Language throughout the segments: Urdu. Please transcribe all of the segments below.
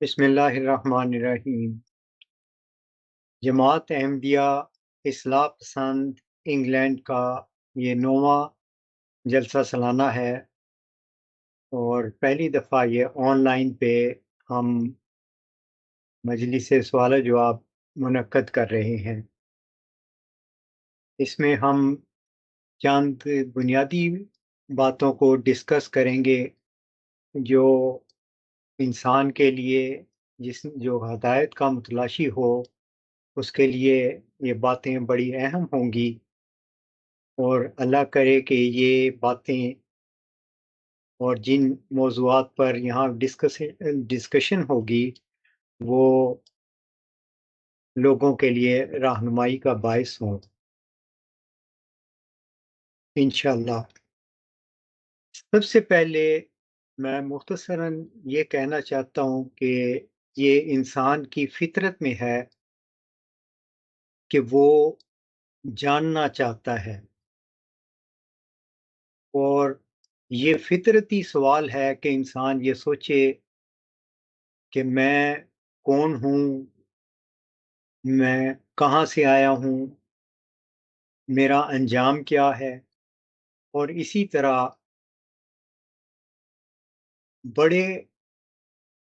بسم اللہ الرحمن الرحیم۔ جماعت احمدیہ اصلاح پسند انگلینڈ کا یہ 9واں جلسہ سالانہ ہے اور پہلی دفعہ یہ آن لائن پہ ہم مجلس سوال و جواب منعقد کر رہے ہیں۔ اس میں ہم چند بنیادی باتوں کو ڈسکس کریں گے جو انسان کے لیے جو ہدایت کا متلاشی ہو اس کے لیے یہ باتیں بڑی اہم ہوں گی، اور اللہ کرے کہ یہ باتیں اور جن موضوعات پر یہاں ڈسکشن ہوگی وہ لوگوں کے لیے رہنمائی کا باعث ہوں انشاءاللہ۔ سب سے پہلے میں مختصراً یہ کہنا چاہتا ہوں کہ یہ انسان کی فطرت میں ہے کہ وہ جاننا چاہتا ہے، اور یہ فطرتی سوال ہے کہ انسان یہ سوچے کہ میں کون ہوں، میں کہاں سے آیا ہوں، میرا انجام کیا ہے۔ اور اسی طرح بڑے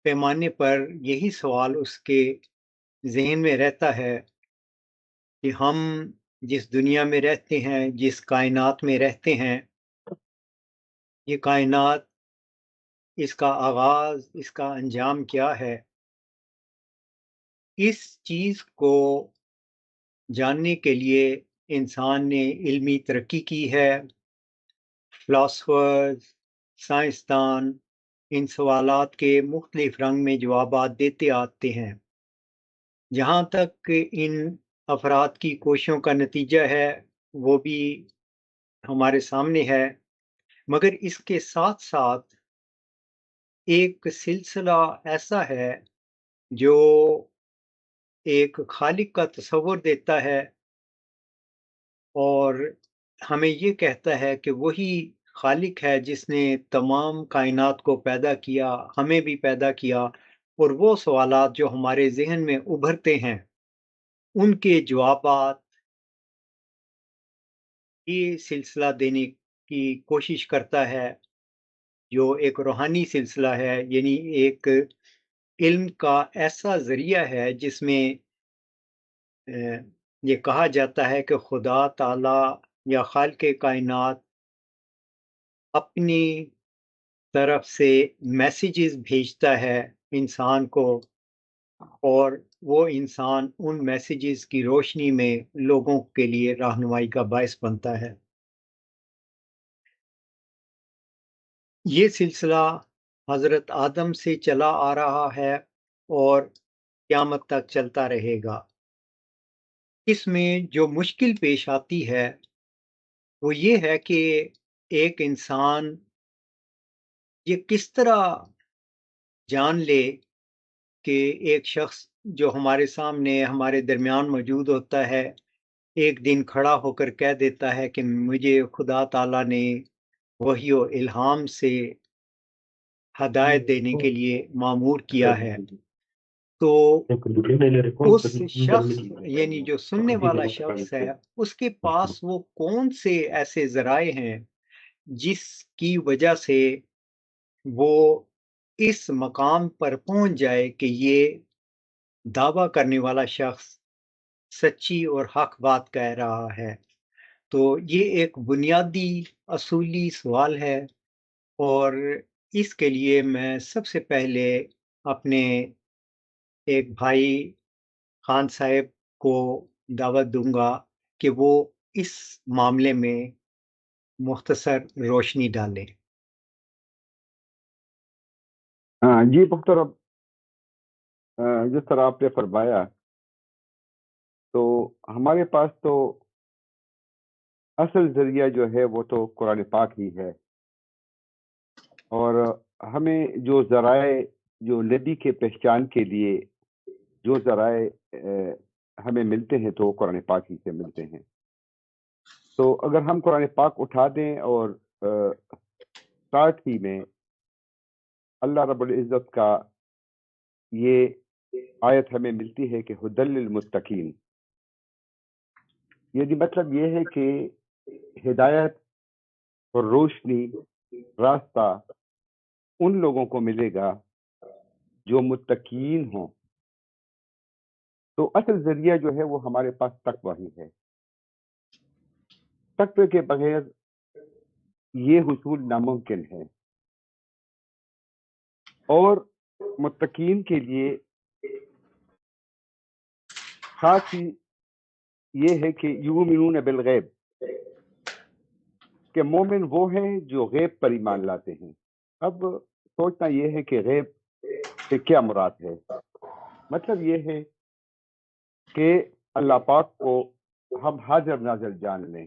پیمانے پر یہی سوال اس کے ذہن میں رہتا ہے کہ ہم جس دنیا میں رہتے ہیں، جس کائنات میں رہتے ہیں، یہ کائنات، اس کا آغاز، اس کا انجام کیا ہے۔ اس چیز کو جاننے کے لیے انسان نے علمی ترقی کی ہے، فلاسفرز، سائنسدان ان سوالات کے مختلف رنگ میں جوابات دیتے آتے ہیں۔ جہاں تک ان افراد کی کوششوں کا نتیجہ ہے وہ بھی ہمارے سامنے ہے، مگر اس کے ساتھ ساتھ ایک سلسلہ ایسا ہے جو ایک خالق کا تصور دیتا ہے اور ہمیں یہ کہتا ہے کہ وہی خالق ہے جس نے تمام کائنات کو پیدا کیا، ہمیں بھی پیدا کیا، اور وہ سوالات جو ہمارے ذہن میں ابھرتے ہیں ان کے جوابات یہ سلسلہ دینے کی کوشش کرتا ہے، جو ایک روحانی سلسلہ ہے، یعنی ایک علم کا ایسا ذریعہ ہے جس میں یہ کہا جاتا ہے کہ خدا تعالی یا خالق کائنات اپنی طرف سے میسیجز بھیجتا ہے انسان کو، اور وہ انسان ان میسیجز کی روشنی میں لوگوں کے لیے رہنمائی کا باعث بنتا ہے۔ یہ سلسلہ حضرت آدم سے چلا آ رہا ہے اور قیامت تک چلتا رہے گا۔ اس میں جو مشکل پیش آتی ہے وہ یہ ہے کہ ایک انسان یہ کس طرح جان لے کہ ایک شخص جو ہمارے سامنے ہمارے درمیان موجود ہوتا ہے ایک دن کھڑا ہو کر کہہ دیتا ہے کہ مجھے خدا تعالیٰ نے وحی و الہام سے ہدایت دینے کے لیے مامور کیا ہے، تو اس شخص یعنی جو سننے والا شخص ہے اس کے پاس وہ کون سے ایسے ذرائع ہیں جس کی وجہ سے وہ اس مقام پر پہنچ جائے کہ یہ دعویٰ کرنے والا شخص سچی اور حق بات کہہ رہا ہے۔ تو یہ ایک بنیادی اصولی سوال ہے، اور اس کے لیے میں سب سے پہلے اپنے ایک بھائی خان صاحب کو دعوت دوں گا کہ وہ اس معاملے میں مختصر روشنی ڈالیں۔ جی محترم، جس طرح آپ نے فرمایا تو ہمارے پاس تو اصل ذریعہ جو ہے وہ تو قرآن پاک ہی ہے، اور ہمیں جو ذرائع جو نبی کے پہچان کے لیے جو ذرائع ہمیں ملتے ہیں تو وہ قرآن پاک ہی سے ملتے ہیں۔ تو اگر ہم قرآن پاک اٹھا دیں اور ساتھ ہی میں اللہ رب العزت کا یہ آیت ہمیں ملتی ہے کہ ہدل للمتقین، یعنی مطلب یہ ہے کہ ہدایت اور روشنی، راستہ ان لوگوں کو ملے گا جو متقین ہوں۔ تو اصل ذریعہ جو ہے وہ ہمارے پاس تقوی ہی ہے، تقوی کے بغیر یہ حصول ناممکن ہے۔ اور متقین کے لیے خاص ہی یہ ہے کہ یؤمنون بالغیب، کہ مومن وہ ہیں جو غیب پر ایمان لاتے ہیں۔ اب سوچنا یہ ہے کہ غیب سے کیا مراد ہے؟ مطلب یہ ہے کہ اللہ پاک کو ہم حاضر ناظر جان لیں،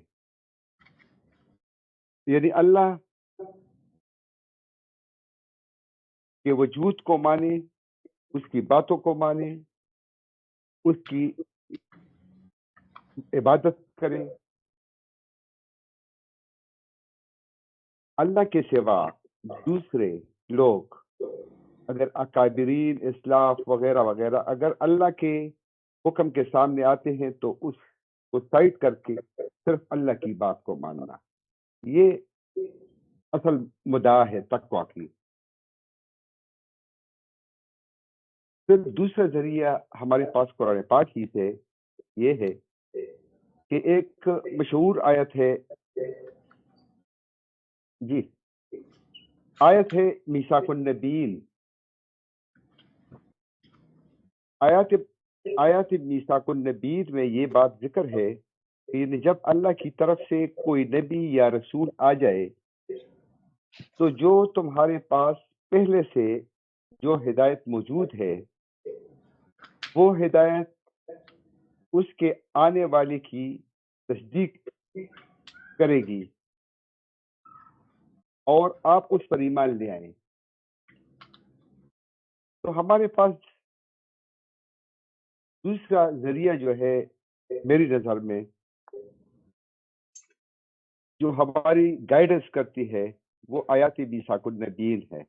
یعنی اللہ کے وجود کو مانیں، اس کی باتوں کو مانیں، اس کی عبادت کریں۔ اللہ کے سوا دوسرے لوگ، اگر اکابرین، اسلاف وغیرہ وغیرہ، اگر اللہ کے حکم کے سامنے آتے ہیں تو اس کو سائڈ کر کے صرف اللہ کی بات کو ماننا، یہ اصل مدعا ہے تقویٰ کی۔ پھر دوسرا ذریعہ ہمارے پاس قرآن پاک ہی سے یہ ہے کہ ایک مشہور آیت ہے، جی آیت ہے میثاق النبیین، آیات میثاق النبیین میں یہ بات ذکر ہے کہ جب اللہ کی طرف سے کوئی نبی یا رسول آ جائے تو جو تمہارے پاس پہلے سے جو ہدایت موجود ہے وہ ہدایت اس کے آنے والے کی تصدیق کرے گی اور آپ اس پر ایمان لے آئیں۔ تو ہمارے پاس دوسرا ذریعہ جو ہے میری نظر میں جو ہماری گائیڈنس کرتی ہے وہ آیات میثاق النبیین ہے۔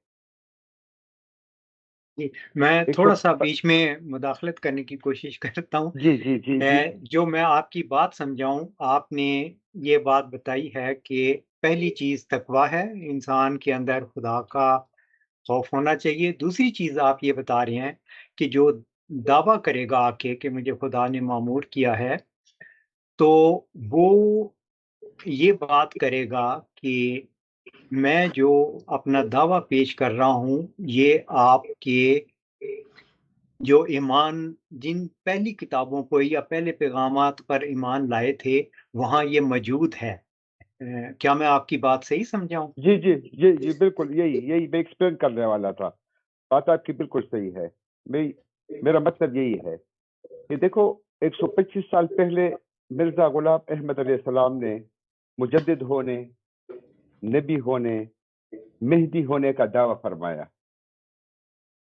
جی میں ایک تو تھوڑا سا بیچ میں مداخلت کرنے کی کوشش کرتا ہوں۔ جی جی جی جی جو میں آپ کی بات سمجھاؤں، آپ نے یہ بات بتائی ہے کہ پہلی چیز تقویٰ ہے، انسان کے اندر خدا کا خوف ہونا چاہیے۔ دوسری چیز آپ یہ بتا رہے ہیں کہ جو دعویٰ کرے گا آ کے کہ مجھے خدا نے معمور کیا ہے، تو وہ یہ بات کرے گا کہ میں جو اپنا دعویٰ پیش کر رہا ہوں یہ آپ کے جو ایمان، جن پہلی کتابوں کو یا پہلے پیغامات پر ایمان لائے تھے وہاں یہ موجود ہے۔ کیا میں آپ کی بات صحیح سمجھاؤں؟ جی جی جی جی بالکل یہی میں ایکسپلین کرنے والا تھا۔ بات آپ کی بالکل صحیح ہے، میرا مطلب یہی ہے کہ دیکھو 125 سال پہلے مرزا غلام احمد علیہ السلام نے مجدد ہونے، نبی ہونے، مہدی ہونے کا دعویٰ فرمایا۔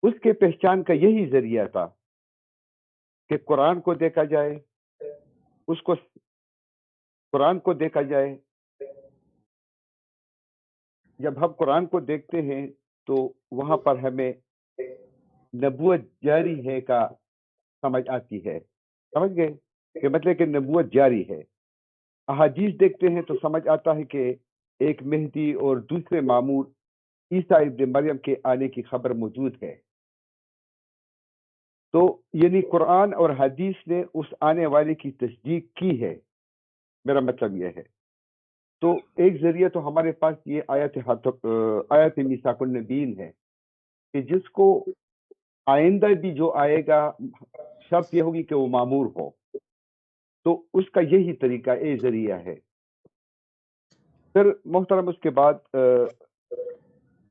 اس کے پہچان کا یہی ذریعہ تھا کہ قرآن کو دیکھا جائے، قرآن کو دیکھا جائے۔ جب ہم قرآن کو دیکھتے ہیں تو وہاں پر ہمیں نبوت جاری ہے کا سمجھ آتی ہے، سمجھ گئے کہ مطلب کہ نبوت جاری ہے۔ احادیث دیکھتے ہیں تو سمجھ آتا ہے کہ ایک مہدی اور دوسرے مامور عیسیٰ ابن مریم کے آنے کی خبر موجود ہے۔ تو یعنی قرآن اور حدیث نے اس آنے والے کی تصدیق کی ہے، میرا مطلب یہ ہے۔ تو ایک ذریعہ تو ہمارے پاس یہ آیت میثاق النبیین ہے کہ جس کو آئندہ بھی جو آئے گا شرط یہ ہوگی کہ وہ معمور ہو، تو اس کا یہی طریقہ ذریعہ ہے۔ پھر محترم اس کے بعد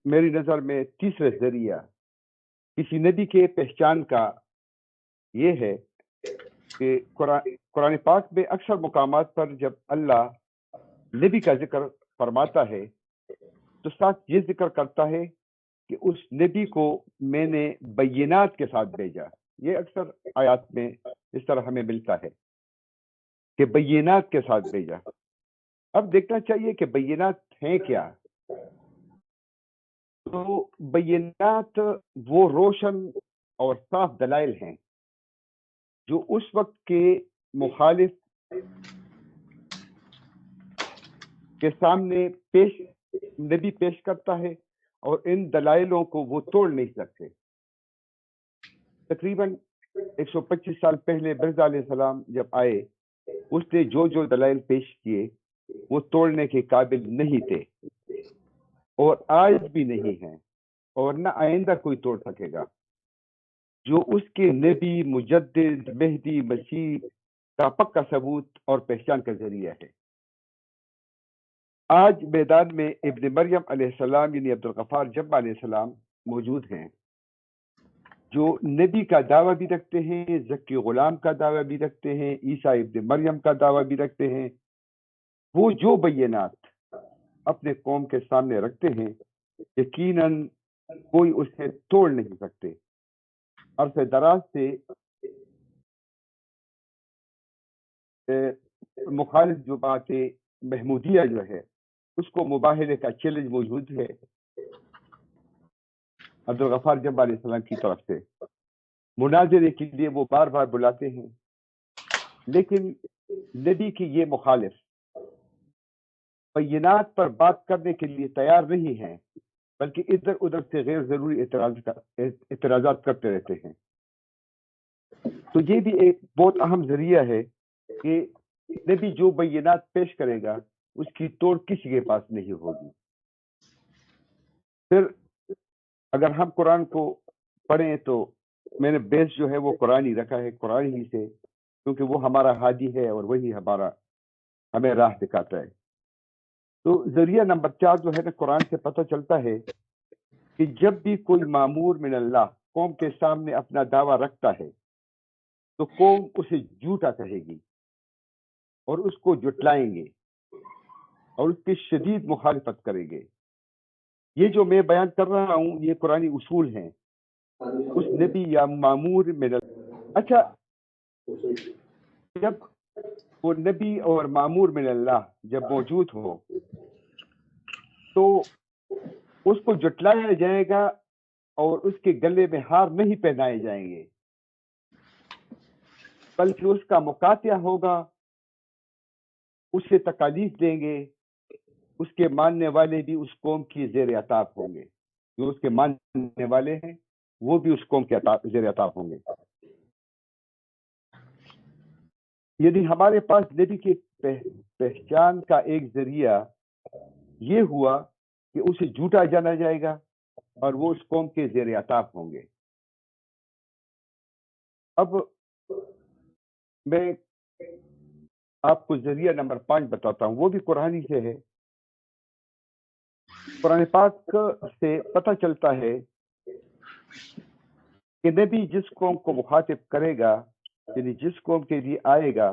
میری نظر میں تیسرے ذریعہ کسی نبی کے پہچان کا یہ ہے کہ قرآن پاک میں اکثر مقامات پر جب اللہ نبی کا ذکر فرماتا ہے تو ساتھ یہ ذکر کرتا ہے کہ اس نبی کو میں نے بینات کے ساتھ بھیجا۔ یہ اکثر آیات میں اس طرح ہمیں ملتا ہے کہ بینات کے ساتھ بھیجا۔ اب دیکھنا چاہیے کہ بینات ہیں کیا۔ تو بینات وہ روشن اور صاف دلائل ہیں جو اس وقت کے مخالف کے سامنے نبی پیش کرتا ہے، اور ان دلائلوں کو وہ توڑ نہیں سکتے۔ تقریباً 125 سال پہلے مرزا علیہ السلام جب آئے، اس نے جو دلائل پیش کیے وہ توڑنے کے قابل نہیں تھے، اور آج بھی نہیں ہیں، اور نہ آئندہ کوئی توڑ سکے گا۔ جو اس کے نبی، مجدد، مہدی، مسیح کا پکا ثبوت اور پہچان کا ذریعہ ہے۔ آج میدان میں ابن مریم علیہ السلام یعنی عبدالغفار جمہ علیہ السلام موجود ہیں، جو نبی کا دعویٰ بھی رکھتے ہیں، زکی غلام کا دعویٰ بھی رکھتے ہیں، عیسیٰ ابن مریم کا دعویٰ بھی رکھتے ہیں۔ وہ جو بینات اپنے قوم کے سامنے رکھتے ہیں، یقیناً کوئی اسے توڑ نہیں سکتے۔ عرصہ دراز سے مخالف جو باتیں محمودیہ جو ہے، اس کو مباہلے کا چیلنج موجود ہے عبدالغفار جمہ علیہ السلام کی طرف سے۔ مناظرے کے لیے وہ بار بار بلاتے ہیں، لیکن نبی کی یہ مخالف بینات پر بات کرنے کے لیے تیار نہیں ہیں، بلکہ ادھر ادھر سے غیر ضروری اعتراضات کرتے رہتے ہیں۔ تو یہ بھی ایک بہت اہم ذریعہ ہے کہ نبی جو بینات پیش کرے گا اس کی توڑ کسی کے پاس نہیں ہوگی۔ پھر اگر ہم قرآن کو پڑھیں تو میں نے بیس جو ہے وہ قرآن ہی رکھا ہے، قرآن ہی سے، کیونکہ وہ ہمارا ہادی ہے اور وہی ہمیں راہ دکھاتا ہے۔ تو ذریعہ نمبر 4 جو ہے نا، قرآن سے پتہ چلتا ہے کہ جب بھی کوئی مامور من اللہ قوم کے سامنے اپنا دعویٰ رکھتا ہے تو قوم اسے جھوٹا کہے گی اور اس کو جھٹلائیں گے اور اس کی شدید مخالفت کریں گے۔ یہ جو میں بیان کر رہا ہوں یہ قرآنی اصول ہیں اس نبی یا مامور من اللہ۔ اچھا، جب وہ نبی اور مامور من اللہ جب موجود ہو تو اس کو جھٹلایا جائے گا اور اس کے گلے میں ہار نہیں پہنائے جائیں گے، بلکہ اس کا مقاطعہ ہوگا، اسے تکالیف دیں گے۔ اس کے ماننے والے بھی اس قوم کی زیر عطاب ہوں گے، جو اس کے ماننے والے ہیں وہ بھی اس قوم کے زیر عطاب ہوں گے۔ یعنی ہمارے پاس نبی کی پہچان کا ایک ذریعہ یہ ہوا کہ اسے جھوٹا جانا جائے گا اور وہ اس قوم کے زیر عطاب ہوں گے۔ اب میں آپ کو ذریعہ نمبر 5 بتاتا ہوں، وہ بھی قرآن سے ہے۔ قرآن پاک سے پتہ چلتا ہے کہ نبی جس قوم کو مخاطب کرے گا، یعنی جس قوم کے لیے آئے گا،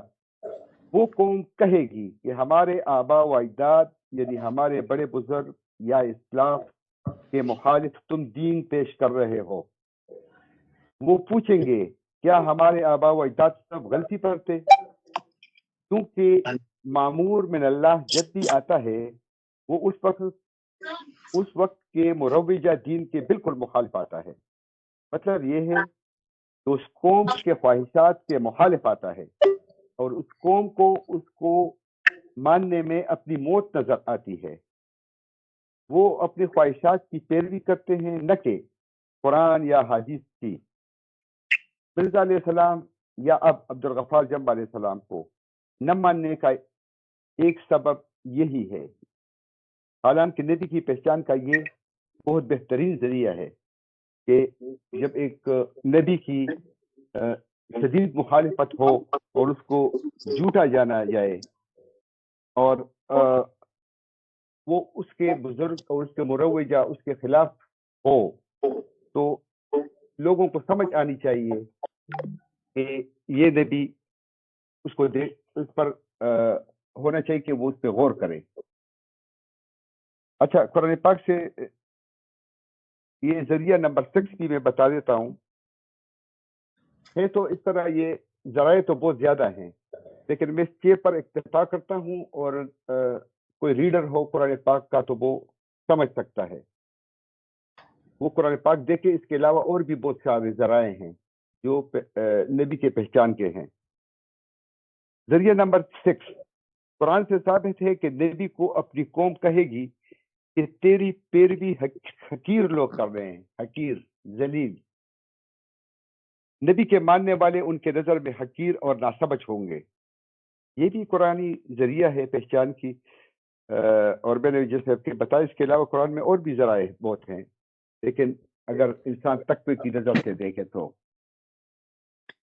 وہ قوم کہے گی کہ ہمارے آبا و اجداد یعنی ہمارے بڑے بزرگ یا اسلاف کے مخالف تم دین پیش کر رہے ہو۔ وہ پوچھیں گے کیا ہمارے آبا و اجداد سب غلطی پر تھے؟ کیونکہ مامور من اللہ جب بھی آتا ہے وہ اس وقت کے مروجہ دین کے بالکل مخالف آتا ہے۔ مطلب یہ ہے کہ اس قوم کے خواہشات کے مخالف آتا ہے، اور اس قوم کو ماننے میں اپنی موت نظر آتی ہے۔ وہ اپنی خواہشات کی پیروی کرتے ہیں، نہ کہ قرآن یا حدیث کی۔ مرزا علیہ السلام یا اب عبدالغفار جمہ علیہ السلام کو نہ ماننے کا ایک سبب یہی ہے، حالانکہ نبی کی پہچان کا یہ بہت بہترین ذریعہ ہے کہ جب ایک نبی کی شدید مخالفت ہو اور اس کو جھوٹا جانا جائے اور وہ اس کے بزرگ اور اس کے مروجہ اس کے خلاف ہو، تو لوگوں کو سمجھ آنی چاہیے کہ یہ نبی اس پر ہونا چاہیے کہ وہ اس پہ غور کرے۔ اچھا، قرآن پاک سے یہ ذریعہ نمبر 6 بھی میں بتا دیتا ہوں۔ ہے تو اس طرح یہ ذرائع تو بہت زیادہ ہیں، لیکن میں اس چیز پر اکتفا کرتا ہوں، اور کوئی ریڈر ہو قرآن پاک کا تو وہ سمجھ سکتا ہے۔ وہ قرآن پاک دیکھیں. اس کے علاوہ اور بھی بہت سارے ذرائع ہیں جو نبی کے پہچان کے ہیں. ذریعہ نمبر 6، قرآن سے ثابت ہے کہ نبی کو اپنی قوم کہے گی کہ تیری پیروی حقیر لوگ کر رہے ہیں. حقیر، ذلیل. نبی کے ماننے والے ان کے نظر میں حقیر اور ناسمجھ ہوں گے. یہ بھی قرآنی ذریعہ ہے پہچان کی. اور میں نے جیسے آپ کے بتایا اس کے علاوہ قرآن میں اور بھی ذرائع بہت ہیں، لیکن اگر انسان تقوی کی نظر سے دیکھے تو.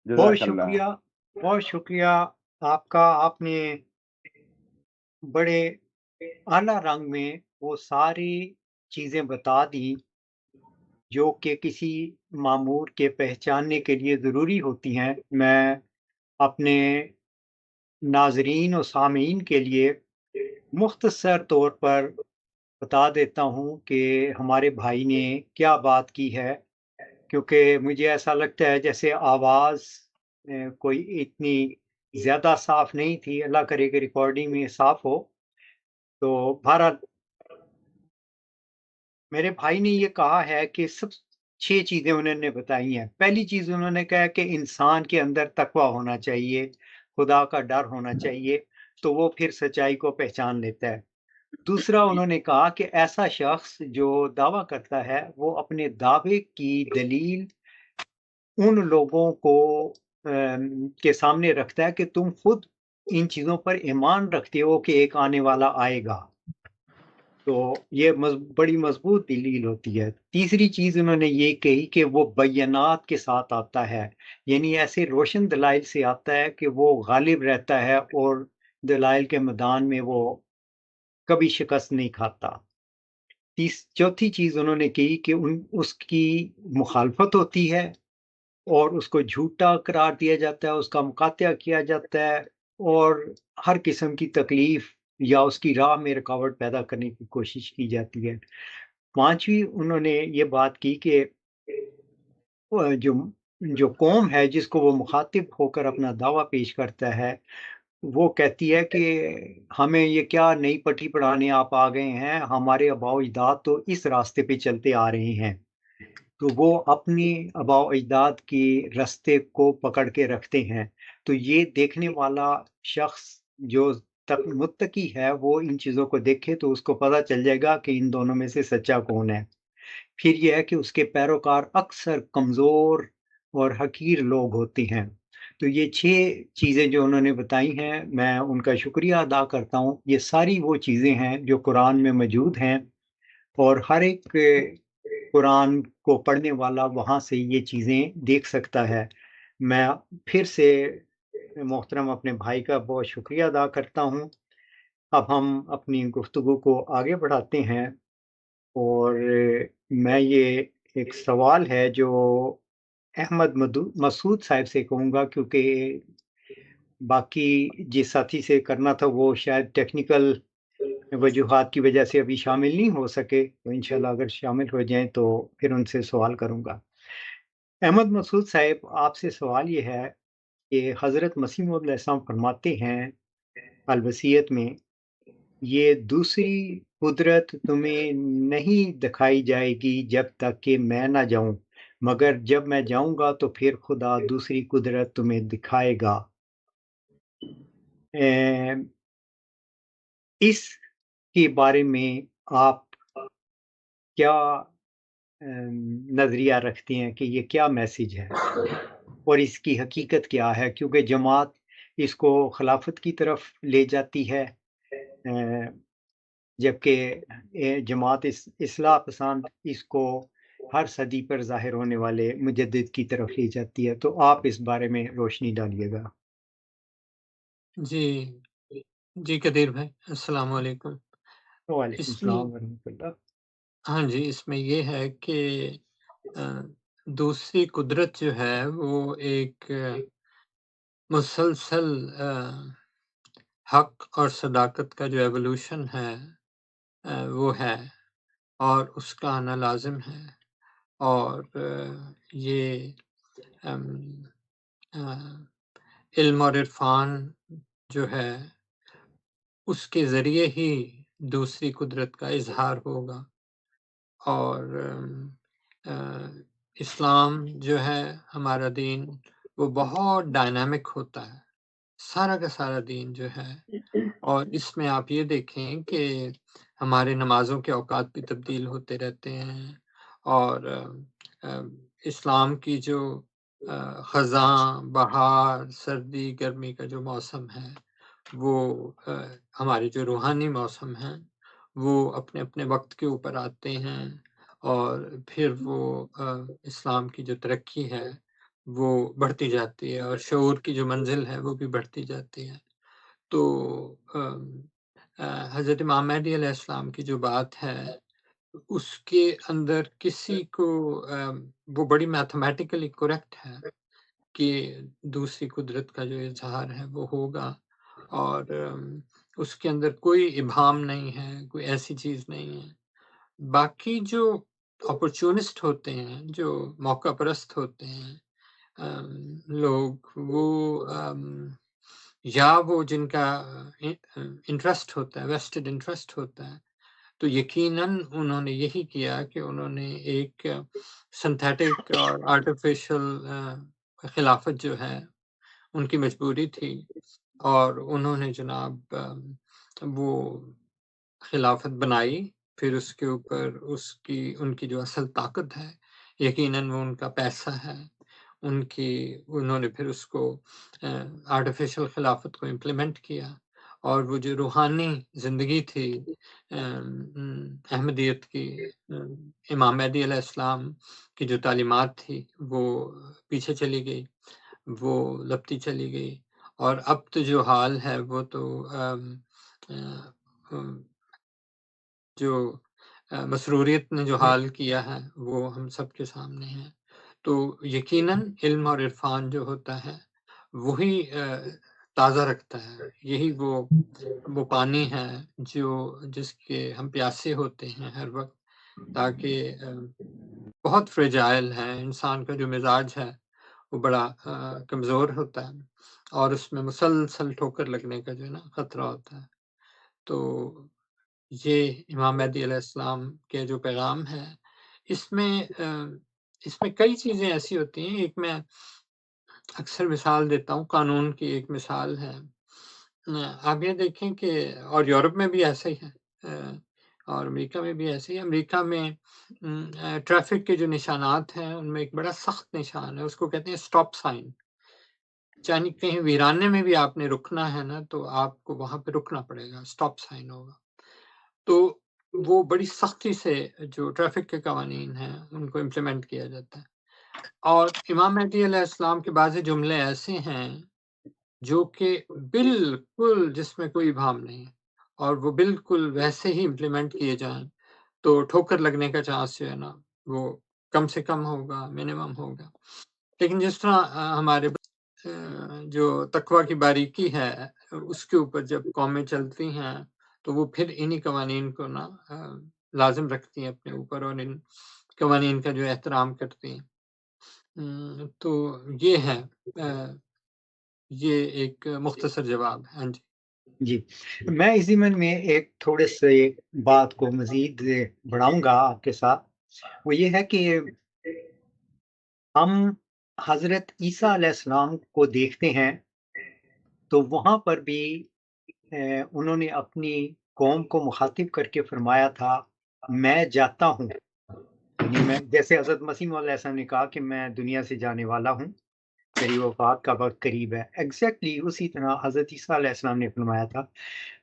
بہت جزاک اللہ. شکریہ، بہت شکریہ آپ کا. آپ نے بڑے اعلیٰ رنگ میں وہ ساری چیزیں بتا دی جو کہ کسی مامور کے پہچاننے کے لیے ضروری ہوتی ہیں. میں اپنے ناظرین و سامعین کے لیے مختصر طور پر بتا دیتا ہوں کہ ہمارے بھائی نے کیا بات کی ہے، کیونکہ مجھے ایسا لگتا ہے جیسے آواز کوئی اتنی زیادہ صاف نہیں تھی. اللہ کرے کہ ریکارڈنگ میں صاف ہو. تو بہرحال میرے بھائی نے یہ کہا ہے کہ سب 6 چیزیں انہوں نے بتائی ہیں. پہلی چیز انہوں نے کہا کہ انسان کے اندر تقویٰ ہونا چاہیے، خدا کا ڈر ہونا چاہیے، تو وہ پھر سچائی کو پہچان لیتا ہے. دوسرا انہوں نے کہا کہ ایسا شخص جو دعویٰ کرتا ہے وہ اپنے دعوے کی دلیل ان لوگوں کو کے سامنے رکھتا ہے کہ تم خود ان چیزوں پر ایمان رکھتے ہو کہ ایک آنے والا آئے گا. تو یہ بڑی مضبوط دلیل ہوتی ہے. تیسری چیز انہوں نے یہ کہی کہ وہ بینات کے ساتھ آتا ہے، یعنی ایسے روشن دلائل سے آتا ہے کہ وہ غالب رہتا ہے اور دلائل کے میدان میں وہ کبھی شکست نہیں کھاتا. چوتھی چیز انہوں نے کہی کہ اس کی مخالفت ہوتی ہے اور اس کو جھوٹا قرار دیا جاتا ہے، اس کا مقاطعہ کیا جاتا ہے اور ہر قسم کی تکلیف یا اس کی راہ میں رکاوٹ پیدا کرنے کی کوشش کی جاتی ہے. پانچویں انہوں نے یہ بات کی کہ جو قوم ہے جس کو وہ مخاطب ہو کر اپنا دعویٰ پیش کرتا ہے وہ کہتی ہے کہ ہمیں یہ کیا نئی پٹھی پڑھانے آپ آ گئے ہیں، ہمارے آباء و اجداد تو اس راستے پہ چلتے آ رہے ہیں. تو وہ اپنی آباء و اجداد کی راستے کو پکڑ کے رکھتے ہیں. تو یہ دیکھنے والا شخص جو متقی ہے وہ ان چیزوں کو دیکھے تو اس کو پتہ چل جائے گا کہ ان دونوں میں سے سچا کون ہے. پھر یہ ہے کہ اس کے پیروکار اکثر کمزور اور حقیر لوگ ہوتے ہیں. تو یہ 6 چیزیں جو انہوں نے بتائی ہیں میں ان کا شکریہ ادا کرتا ہوں. یہ ساری وہ چیزیں ہیں جو قرآن میں موجود ہیں اور ہر ایک قرآن کو پڑھنے والا وہاں سے یہ چیزیں دیکھ سکتا ہے. میں پھر سے محترم اپنے بھائی کا بہت شکریہ ادا کرتا ہوں. اب ہم اپنی گفتگو کو آگے بڑھاتے ہیں اور میں یہ ایک سوال ہے جو احمد مسعود صاحب سے کہوں گا، کیونکہ باقی جس ساتھی سے کرنا تھا وہ شاید ٹیکنیکل وجوہات کی وجہ سے ابھی شامل نہیں ہو سکے. تو انشاءاللہ اگر شامل ہو جائیں تو پھر ان سے سوال کروں گا. احمد مسعود صاحب آپ سے سوال یہ ہے کہ حضرت مسیح موعود علیہ السلام فرماتے ہیں الوصیت میں، یہ دوسری قدرت تمہیں نہیں دکھائی جائے گی جب تک کہ میں نہ جاؤں، مگر جب میں جاؤں گا تو پھر خدا دوسری قدرت تمہیں دکھائے گا. اس کے بارے میں آپ کیا نظریہ رکھتے ہیں کہ یہ کیا میسج ہے اور اس کی حقیقت کیا ہے؟ کیونکہ جماعت اس کو خلافت کی طرف لے جاتی ہے، جبکہ جماعت اصلاح پسند اس کو ہر صدی پر ظاہر ہونے والے مجدد کی طرف لے جاتی ہے. تو آپ اس بارے میں روشنی ڈالیے گا. جی قدیر بھائی السلام علیکم. وعلیکم اس میں السلام ورحمۃ اللہ. ہاں جی، اس میں یہ ہے کہ دوسری قدرت جو ہے وہ ایک مسلسل حق اور صداقت کا جو ایوولوشن ہے وہ ہے اور اس کا آنا لازم ہے. اور یہ علم اور عرفان جو ہے اس کے ذریعے ہی دوسری قدرت کا اظہار ہوگا. اور اسلام جو ہے ہمارا دین وہ بہت ڈائنامک ہوتا ہے، سارا کا سارا دین جو ہے، اور اس میں آپ یہ دیکھیں کہ ہمارے نمازوں کے اوقات بھی تبدیل ہوتے رہتے ہیں، اور اسلام کی جو خزاں، بہار، سردی، گرمی کا جو موسم ہے وہ ہمارے جو روحانی موسم ہیں وہ اپنے اپنے وقت کے اوپر آتے ہیں، اور پھر وہ اسلام کی جو ترقی ہے وہ بڑھتی جاتی ہے، اور شعور کی جو منزل ہے وہ بھی بڑھتی جاتی ہے۔ تو حضرت امام مہدی علیہ السلام کی جو بات ہے اس کے اندر کسی کو وہ بڑی میتھمیٹیکلی کریکٹ ہے کہ دوسری قدرت کا جو اظہار ہے وہ ہوگا، اور اس کے اندر کوئی ابہام نہیں ہے، کوئی ایسی چیز نہیں ہے۔ باقی جو اپرچونسٹ ہوتے ہیں، جو موقع پرست ہوتے ہیں لوگ، وہ یا وہ جن کا انٹرسٹ ہوتا ہے، ویسٹڈ انٹرسٹ ہوتا ہے، تو یقیناً انہوں نے یہی کیا کہ انہوں نے ایک سنتھیٹک اور آرٹیفیشل خلافت جو ہے ان کی مجبوری تھی، اور انہوں نے جناب وہ خلافت بنائی، پھر اس کے اوپر ان کی جو اصل طاقت ہے یقیناً وہ ان کا پیسہ ہے، انہوں نے پھر اس کو آرٹیفیشل خلافت کو امپلیمنٹ کیا، اور وہ جو روحانی زندگی تھی احمدیت کی، امام مہدی علیہ السلام کی جو تعلیمات تھی وہ پیچھے چلی گئی، وہ لپتی چلی گئی، اور اب تو جو حال ہے وہ تو جو مسروریت نے جو حال کیا ہے وہ ہم سب کے سامنے ہے۔ تو یقیناً علم اور عرفان جو ہوتا ہے وہی تازہ رکھتا ہے، یہی وہ پانی ہے جس کے ہم پیاسے ہوتے ہیں ہر وقت، تاکہ بہت فریجائل ہے، انسان کا جو مزاج ہے وہ بڑا کمزور ہوتا ہے، اور اس میں مسلسل ٹھوکر لگنے کا جو ہے نا خطرہ ہوتا ہے۔ تو یہ امام مہدی علیہ السلام کے جو پیغام ہے اس میں کئی چیزیں ایسی ہوتی ہیں۔ ایک میں اکثر مثال دیتا ہوں، قانون کی ایک مثال ہے۔ آپ یہ دیکھیں کہ اور یورپ میں بھی ایسا ہی ہے، اور امریکہ میں بھی ایسے ہی۔ امریکہ میں ٹریفک کے جو نشانات ہیں ان میں ایک بڑا سخت نشان ہے، اس کو کہتے ہیں اسٹاپ سائن۔ یعنی کہیں ویرانے میں بھی آپ نے رکنا ہے نا تو آپ کو وہاں پہ رکنا پڑے گا، اسٹاپ سائن ہوگا۔ تو وہ بڑی سختی سے جو ٹریفک کے قوانین ہیں ان کو امپلیمنٹ کیا جاتا ہے، اور امام مہدی علیہ السلام کے بعض جملے ایسے ہیں جو کہ بالکل جس میں کوئی ابہام نہیں ہے، اور وہ بالکل ویسے ہی امپلیمنٹ کیے جائیں تو ٹھوکر لگنے کا چانس جو ہے نا وہ کم سے کم ہوگا، منیمم ہوگا۔ لیکن جس طرح ہمارے جو تقویٰ کی باریکی ہے اس کے اوپر جب قومیں چلتی ہیں تو وہ پھر انہی قوانین کو نا لازم رکھتی ہیں اپنے اوپر، اور ان قوانین کا جو احترام کرتی ہیں۔ تو یہ ہے، یہ ایک مختصر جواب ہے۔ ہاں جی جی، میں اس ضمن میں ایک تھوڑے سے بات کو مزید بڑھاؤں گا آپ کے ساتھ، وہ یہ ہے کہ ہم حضرت عیسیٰ علیہ السلام کو دیکھتے ہیں تو وہاں پر بھی انہوں نے اپنی قوم کو مخاطب کر کے فرمایا تھا، میں جاتا ہوں، یعنی میں جیسے حضرت مسیح علیہ السلام نے کہا کہ میں دنیا سے جانے والا ہوں، میری وفات کا وقت قریب ہے، ایگزیکٹلی اسی طرح حضرت عیسیٰ علیہ السلام نے فرمایا تھا،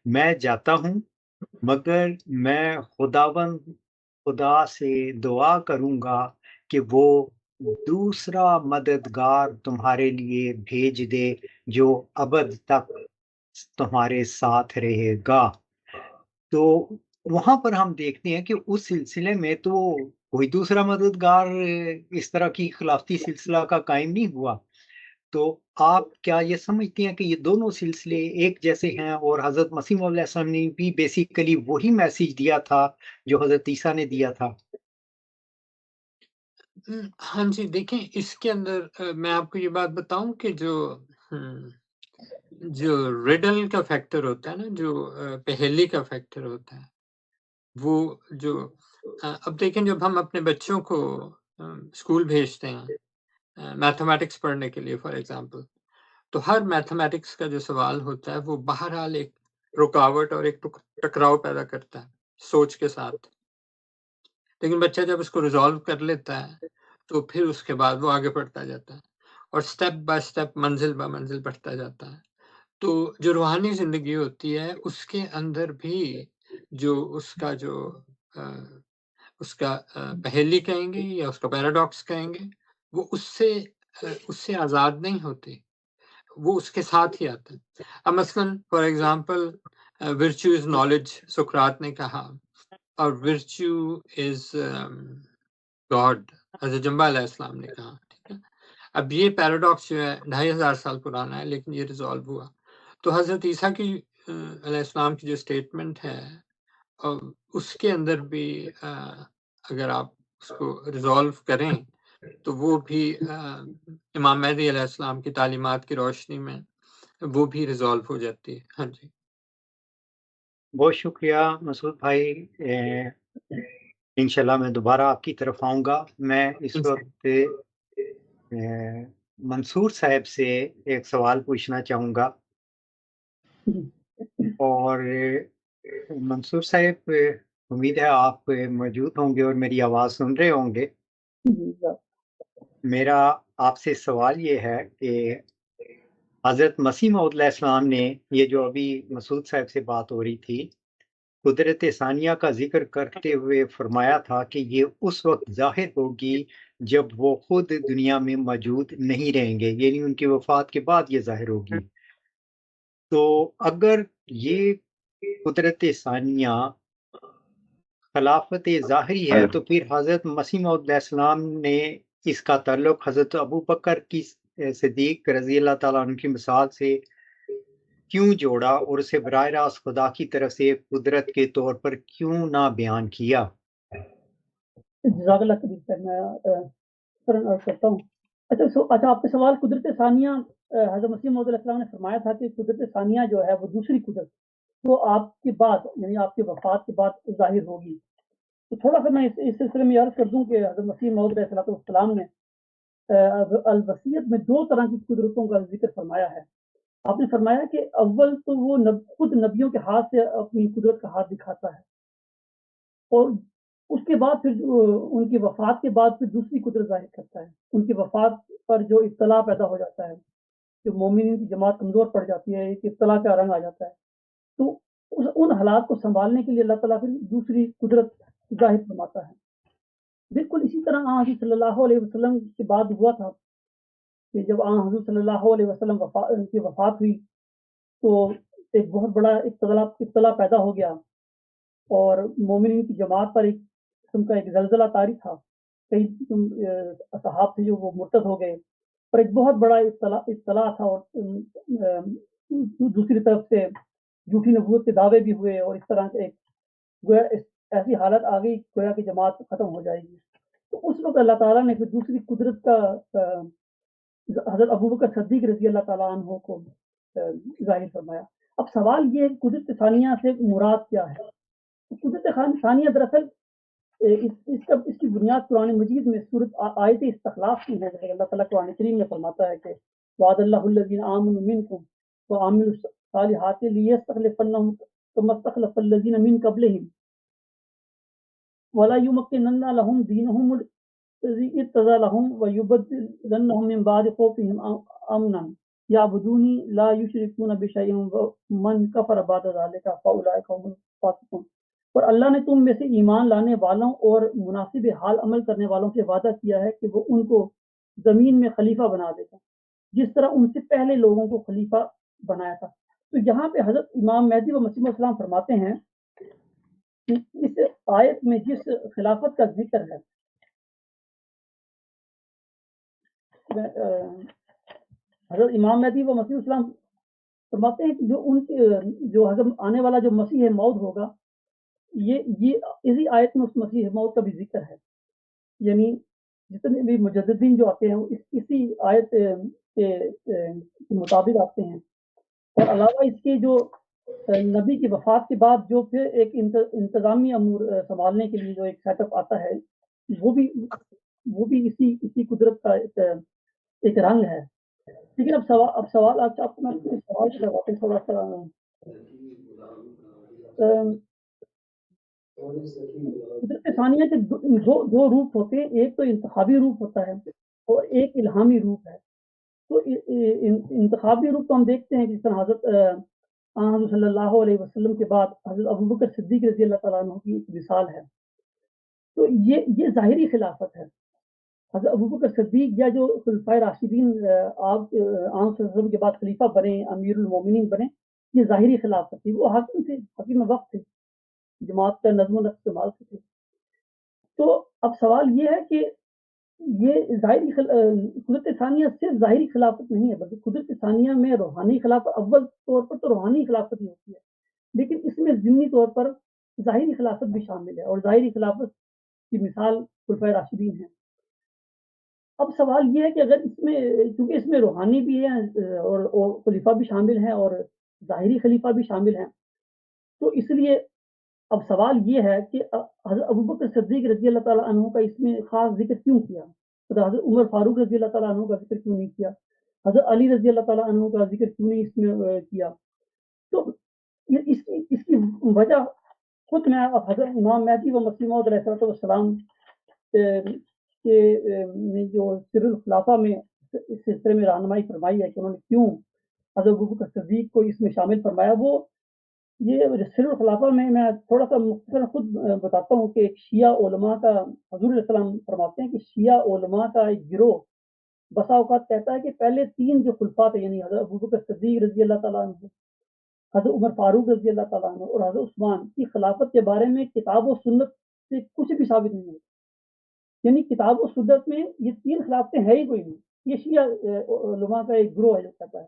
میں جاتا ہوں مگر میں خدا سے دعا کروں گا کہ وہ دوسرا مددگار تمہارے لیے بھیج دے جو ابد تک تمہارے ساتھ رہے گا۔ تو وہاں پر ہم دیکھتے ہیں کہ اس سلسلے میں تو کوئی دوسرا مددگار اس طرح کی خلافتی سلسلہ کا قائم نہیں ہوا۔ تو آپ کیا یہ سمجھتے ہیں کہ یہ دونوں سلسلے ایک جیسے ہیں، اور حضرت مسیح علیہ السلام نے بھی بیسیکلی وہی میسیج دیا تھا جو حضرت عیسیٰ نے دیا تھا؟ ہاں جی، دیکھیں اس کے اندر میں آپ کو یہ بات بتاؤں کہ جو ریڈل کا فیکٹر ہوتا ہے نا، جو پہیلی کا فیکٹر ہوتا ہے، وہ جو اب دیکھیں جب ہم اپنے بچوں کو اسکول بھیجتے ہیں میتھمیٹکس پڑھنے کے لیے فار ایگزامپل، تو ہر میتھمیٹکس کا جو سوال ہوتا ہے وہ بہرحال ایک رکاوٹ اور ایک ٹکراؤ پیدا کرتا ہے سوچ کے ساتھ، لیکن بچہ جب اس کو ریزالو کر لیتا ہے تو پھر اس کے بعد وہ آگے بڑھتا جاتا ہے اور سٹیپ بائی سٹیپ منزل بہ منزل بڑھتا جاتا ہے۔ تو جو روحانی زندگی ہوتی ہے اس کے اندر بھی جو اس کا پہیلی کہیں گے یا اس کا پیراڈاکس کہیں گے، وہ اس سے آزاد نہیں ہوتے، وہ اس کے ساتھ ہی آتا ہے۔ اب مثلاً for example virtue is knowledge سقراط نے کہا، اور ورچو از گاڈ حضرت جمبا علیہ السلام نے کہا، ٹھیک ہے۔ اب یہ پیراڈاکس جو ہے 2500 سال پرانا ہے لیکن یہ ریزالو ہوا، تو حضرت عیسیٰ کی علیہ السلام کی جو اسٹیٹمنٹ ہے اس کے اندر بھی اگر آپ اس کو ریزالو کریں تو وہ بھی امام مہدی علیہ السلام کی تعلیمات کی روشنی میں وہ بھی ریزالو ہو جاتی ہے۔ ہاں جی، بہت شکریہ مسعود بھائی، انشاءاللہ میں دوبارہ آپ کی طرف آؤں گا۔ میں اس وقت منصور صاحب سے ایک سوال پوچھنا چاہوں گا، اور منصور صاحب امید ہے آپ موجود ہوں گے اور میری آواز سن رہے ہوں گے۔ میرا آپ سے سوال یہ ہے کہ حضرت مسیح موعود علیہ السلام نے یہ جو ابھی مسعود صاحب سے بات ہو رہی تھی، قدرت ثانیہ کا ذکر کرتے ہوئے فرمایا تھا کہ یہ اس وقت ظاہر ہوگی جب وہ خود دنیا میں موجود نہیں رہیں گے، یعنی ان کی وفات کے بعد یہ ظاہر ہوگی۔ تو اگر یہ قدرت ثانیہ خلافت ظاہری ہے تو پھر حضرت مسیح موعود علیہ السلام نے اس کا تعلق حضرت ابو بکر کی صدیق رضی اللہ تعالیٰ عنہ کی مثال سے کیوں جوڑا اور اسے براہ راست خدا کی طرف سے قدرت کے طور پر کیوں نہ بیان کیا؟ جزاک اللہ خیر، میں عرض کرتا ہوں۔ اچھا، آپ کا سوال قدرت ثانیہ، حضرت مسیح موعود علیہ السلام نے فرمایا تھا کہ قدرت ثانیہ جو ہے وہ دوسری قدرت وہ آپ کے بعد یعنی آپ کے وفات کے بعد ظاہر ہوگی۔ تو تھوڑا سا میں اس سلسلے میں عرض کر دوں کہ حضرت مسیح موعود علیہ السلام نے الوصیت میں دو طرح کی قدرتوں کا ذکر فرمایا ہے۔ آپ نے فرمایا کہ اول تو وہ خود نبیوں کے ہاتھ سے اپنی قدرت کا ہاتھ دکھاتا ہے، اور اس کے بعد پھر ان کی وفات کے بعد پھر دوسری قدرت ظاہر کرتا ہے۔ ان کی وفات پر جو اطلاع پیدا ہو جاتا ہے، جو مومنین کی جماعت کمزور پڑ جاتی ہے، ایک اطلاع کا رنگ آ جاتا ہے، تو ان حالات کو سنبھالنے کے لیے اللہ تعالیٰ پھر دوسری قدرت ظاہر فرماتا ہے۔ بالکل اسی طرح حضور صلی اللہ علیہ وسلم کے بعد ہوا تھا کہ جب حضور صلی اللہ علیہ وسلم کی وفات ہوئی تو ایک بہت بڑا اطلاع پیدا ہو گیا، اور مومنین کی جماعت پر ایک قسم کا ایک زلزلہ طاری تھا۔ کئی اصحاب تھے جو وہ مرتد ہو گئے، اور ایک بہت بڑا اطلاع تھا، اور دوسری طرف سے جھوٹی نبوت کے دعوے بھی ہوئے، اور اس طرح سے گویا ایسی حالت آ گئی گویا کہ جماعت ختم ہو جائے گی۔ تو اس وقت اللہ تعالیٰ نے پھر دوسری قدرت کا حضرت ابوبکر صدیق رضی اللہ تعالیٰ عنہ کو ظاہر فرمایا۔ اب سوال یہ ہے کہ قدرت ثانیہ سے مراد کیا ہے؟ قدرت ثانیہ دراصل اس کی بنیاد قرآن مجید میں سورۃ آیت استخلاف کی ہے۔ اللہ تعالیٰ قرآن کریم میں فرماتا ہے کہ وعد اللہ الذین آمنوا منکم وعملوا الصالحات لیستخلفنہم کما استخلف الذین من قبلہم ولا یمکنن لہم دینہم الذی ارتضی لہم ویبدلنہم من بعد خوفہم امنا یعبدونی لا یشرکون بشیء من کفر بعد ذلک فاولئک هم الفاسقون۔ اور اللہ نے تم میں سے ایمان لانے والوں اور مناسب حال عمل کرنے والوں سے وعدہ کیا ہے کہ وہ ان کو زمین میں خلیفہ بنا دے گا جس طرح ان سے پہلے لوگوں کو خلیفہ بنایا تھا۔ تو یہاں پہ حضرت امام مہدی و مسیح السلام فرماتے ہیں کہ اس آیت میں جس خلافت کا ذکر ہے، حضرت امام مہدی و مسیح السلام فرماتے ہیں کہ جو حضرت آنے والا جو مسیح موعود ہوگا، یہ اسی آیت میں اس مسیح موعود کا بھی ذکر ہے۔ یعنی جتنے بھی مجددین جو آتے ہیں اسی آیت کے مطابق آتے ہیں، اور علاوہ اس کے جو نبی کی وفات کے بعد جو پھر ایک انتظامی امور سنبھالنے کے لیے جو ایک سیٹ اپ آتا ہے، وہ بھی وہ بھی اسی قدرت کا ایک رنگ ہے. لیکن اب سوال آپ کو میں سوال سے کرواتے ہیں تھوڑا سا. قدرت ثانیہ کے دو روپ ہوتے ہیں، ایک تو انتخابی روپ ہوتا ہے اور ایک الہامی روپ ہے. تو انتخابی روپ تو ہم دیکھتے ہیں جس طرح حضرت صلی اللہ علیہ وسلم کے بعد حضرت ابوبکر صدیق رضی اللہ تعالیٰ عنہ کی ایک مثال ہے. تو یہ ظاہری خلافت ہے. حضرت ابوبکر صدیق یا جو خلفائے راشدین آپ صلی اللہ علیہ وسلم کے بعد خلیفہ بنے، امیر المومنین بنے، یہ ظاہری خلافت تھی. وہ حاکم تھے، حاکم وقت تھے، جماعت کا نظم و نسق استعمال سے تھے. تو اب سوال یہ ہے کہ یہ ظاہری قدرت ثانیہ صرف ظاہری خلافت نہیں ہے، بلکہ قدرت ثانیہ میں روحانی خلافت، اول طور پر تو روحانی خلافت ہی ہوتی ہے، لیکن اس میں ضمنی طور پر ظاہری خلافت بھی شامل ہے، اور ظاہری خلافت کی مثال خلفائے راشدین ہیں. اب سوال یہ ہے کہ اگر اس میں، چونکہ اس میں روحانی بھی ہے اور خلیفہ بھی شامل ہیں اور ظاہری خلیفہ بھی شامل ہیں، تو اس لیے اب سوال یہ ہے کہ حضرت ابوبکر صدیق رضی اللہ تعالیٰ عنہ کا اس میں خاص ذکر کیوں کیا، حضرت عمر فاروق رضی اللہ تعالیٰ عنہ کا ذکر کیوں نہیں کیا، حضرت علی رضی اللہ تعالیٰ عنہ کا ذکر کیوں نہیں اس میں کیا. تو اس کی وجہ خود میں حضرت امام مہدی و مسیح موعود علیہ السلام کے جو سر الخلافہ میں اس سلسلے میں رہنمائی فرمائی ہے کہ انہوں نے کیوں حضرت ابوبکر صدیق کو اس میں شامل فرمایا. وہ یہ سر الخلافہ میں تھوڑا سا مختصر خود بتاتا ہوں کہ ایک شیعہ علماء کا، حضور علیہ السلام فرماتے ہیں کہ شیعہ علماء کا ایک گروہ بسا اوقات کہتا ہے کہ پہلے 3 جو خلفاء تھے، یعنی حضرت ابوبکر صدیق رضی اللہ تعالیٰ عنہ، حضرت عمر فاروق رضی اللہ تعالیٰ عنہ اور حضرت عثمان کی خلافت کے بارے میں کتاب و سنت سے کچھ بھی ثابت نہیں ہے. یعنی کتاب و سنت میں یہ 3 خلافتیں ہیں ہی کوئی نہیں. یہ شیعہ علماء کا ایک گروہ ہے جو کہتا ہے.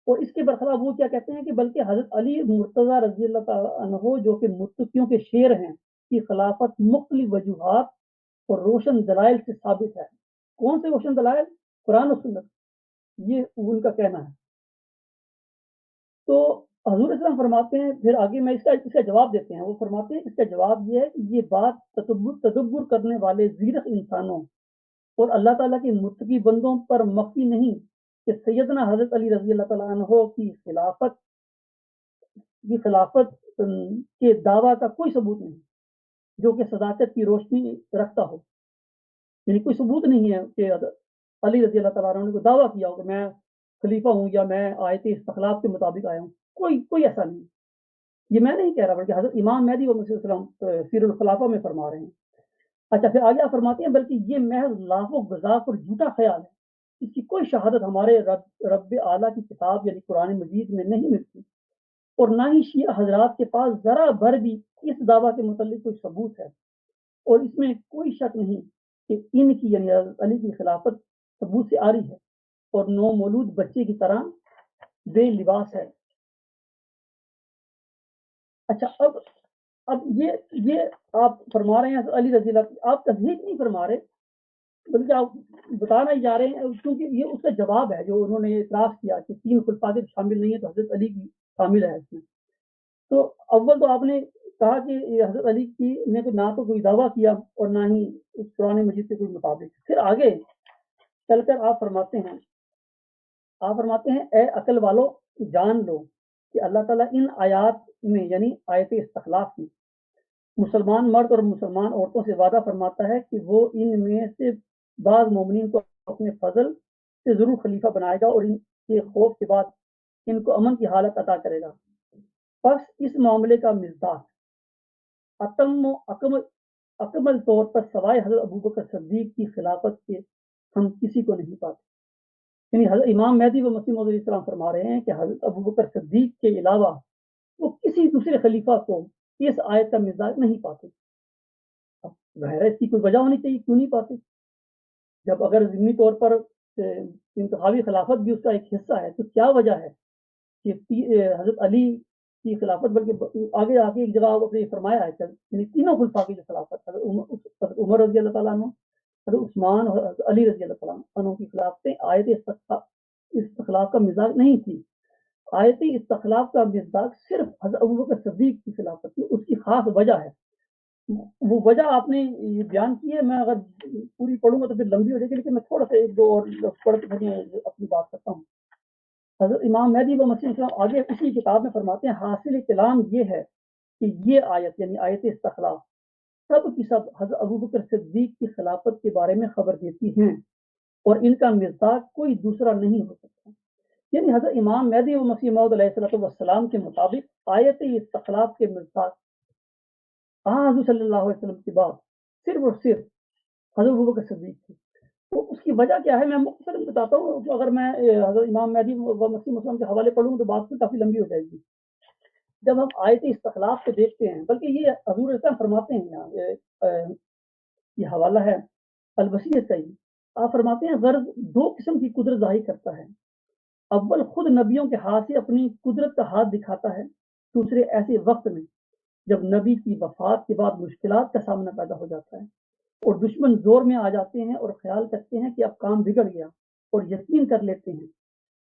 اور اس کے برخلاف وہ کیا کہتے ہیں کہ بلکہ حضرت علی مرتضیٰ رضی اللہ تعالیٰ عنہ جو کہ متقیوں کے شیر ہیں، کی خلافت مختلف وجوہات اور روشن دلائل سے ثابت ہے. کون سے روشن دلائل؟ قرآن و سنت، یہ ان کا کہنا ہے. تو حضور اسلام فرماتے ہیں، پھر آگے میں اس کا جواب دیتے ہیں. وہ فرماتے ہیں اس کا جواب یہ ہے کہ یہ بات تدبر کرنے والے زیرک انسانوں اور اللہ تعالیٰ کے متقی بندوں پر مخفی نہیں کہ سیدنا حضرت علی رضی اللہ تعالیٰ عنہ کی خلافت کے دعویٰ کا کوئی ثبوت نہیں جو کہ صداقت کی روشنی رکھتا ہو. یعنی کوئی ثبوت نہیں ہے کہ علی رضی اللہ تعالیٰ عنہ نے کوئی دعویٰ کیا ہو کہ میں خلیفہ ہوں یا میں آیت استخلاف کے مطابق آیا ہوں. کوئی ایسا نہیں. یہ میں نہیں کہہ رہا، بلکہ حضرت امام مہدی و مسیح السلام سیر الخلافہ میں فرما رہے ہیں. اچھا، پھر آگے فرماتے ہیں بلکہ یہ محض لاف و گزاف اور جھوٹا خیال ہے. اس کی کوئی شہادت ہمارے رب اعلیٰ کی کتاب یعنی قرآن مجید میں نہیں ملتی، اور نہ ہی شیعہ حضرات کے پاس ذرا بھر بھی اس دعویٰ کے متعلق کوئی ثبوت ہے. اور اس میں کوئی شک نہیں کہ ان کی یعنی علی کی خلافت ثبوت سے آ رہی ہے اور نو مولود بچے کی طرح بے لباس ہے. اچھا، اب یہ آپ فرما رہے ہیں علی رضی اللہ، آپ تصدیق نہیں فرما رہے بلکہ آپ بتانا ہی جا رہے ہیں، کیونکہ یہ اس کا جواب ہے جو انہوں نے اعتراض کیا کہ 3 خلفاء شامل نہیں ہے تو حضرت علی کی شامل ہے اس میں. تو اول تو آپ نے کہا کہ حضرت علی کی نے نہ تو کوئی دعویٰ کیا اور نہ ہی اس قرآن مجید کے کوئی مطابق. پھر آگے چل کر آپ فرماتے ہیں اے عقل والو جان لو کہ اللہ تعالیٰ ان آیات میں یعنی آیت استخلاف میں مسلمان مرد اور مسلمان عورتوں سے وعدہ فرماتا ہے کہ وہ ان میں سے بعض مومنین کو اپنے فضل سے ضرور خلیفہ بنائے گا اور ان کے خوف کے بعد ان کو امن کی حالت عطا کرے گا. پس اس معاملے کا مصداق اتم و اکمل طور پر سوائے حضرت ابوبکر صدیق کی خلافت کے ہم کسی کو نہیں پاتے. یعنی حضرت امام مہدی و مسیح موعود علیہ السلام فرما رہے ہیں کہ حضرت ابوبکر صدیق کے علاوہ وہ کسی دوسرے خلیفہ کو اس آیت کا مزاج نہیں پاتے. اب ظاہر ہے اس کی کوئی وجہ ہونی چاہیے، کیوں نہیں پاتے؟ جب اگر ضمنی طور پر انتخابی خلافت بھی اس کا ایک حصہ ہے تو کیا وجہ ہے کہ حضرت علی کی خلافت، بلکہ آگے ایک جگہ آپ نے فرمایا ہے یعنی تینوں خلفاء کی جو خلافت، حضرت عمر رضی اللہ تعالیٰ عنہ، حضرت عثمان اور حضرت علی رضی اللہ تعالیٰ عنہ کی خلافتیں آیت استخلاف کا مزاج نہیں تھی. آیت استخلاف کا مزاج صرف حضرت ابوبکر صدیق کی خلافت تھی. اس کی خاص وجہ ہے وہ وجہ آپ نے یہ بیان کی ہے، میں اگر پوری پڑھوں گا تو پھر لمبی ہو جائے گی، لیکن میں تھوڑا سا ایک دو اور پڑھ کے پھر میں اپنی بات کرتا ہوں۔ حضرت امام مہدی و مسیح السلام آگے اسی کتاب میں فرماتے ہیں، حاصل کلام یہ ہے کہ یہ آیت یعنی آیت استخلاف سب کی سب حضرت ابوبکر صدیق کی خلافت کے بارے میں خبر دیتی ہیں اور ان کا مصداق کوئی دوسرا نہیں ہو سکتا۔ یعنی حضرت امام مہدی و مسیح موعود علیہ السلام کے مطابق آیت استخلاف کے مصداق حضور صلی اللہ علیہ وسلم کے بعد صرف اور صرف حضرت ابوبکر صدیق تھی۔ تو اس کی وجہ کیا ہے، میں مختصر بتاتا ہوں، اگر میں حضرت امام مہدی و مسیح مسلم کے حوالے پڑھوں تو بات کافی لمبی ہو جائے گی۔ جب ہم آیت استخلاف کو دیکھتے ہیں، بلکہ یہ حضور اسلام فرماتے ہیں یہاں، یہ حوالہ ہے الوصیت کا، آپ فرماتے ہیں غرض دو قسم کی قدرت ظاہر کرتا ہے، اول خود نبیوں کے ہاتھ سے اپنی قدرت کا ہاتھ دکھاتا ہے، دوسرے ایسے وقت میں جب نبی کی وفات کے بعد مشکلات کا سامنا پیدا ہو جاتا ہے اور دشمن زور میں آ جاتے ہیں اور خیال کرتے ہیں کہ اب کام بگڑ گیا، اور یقین کر لیتے ہیں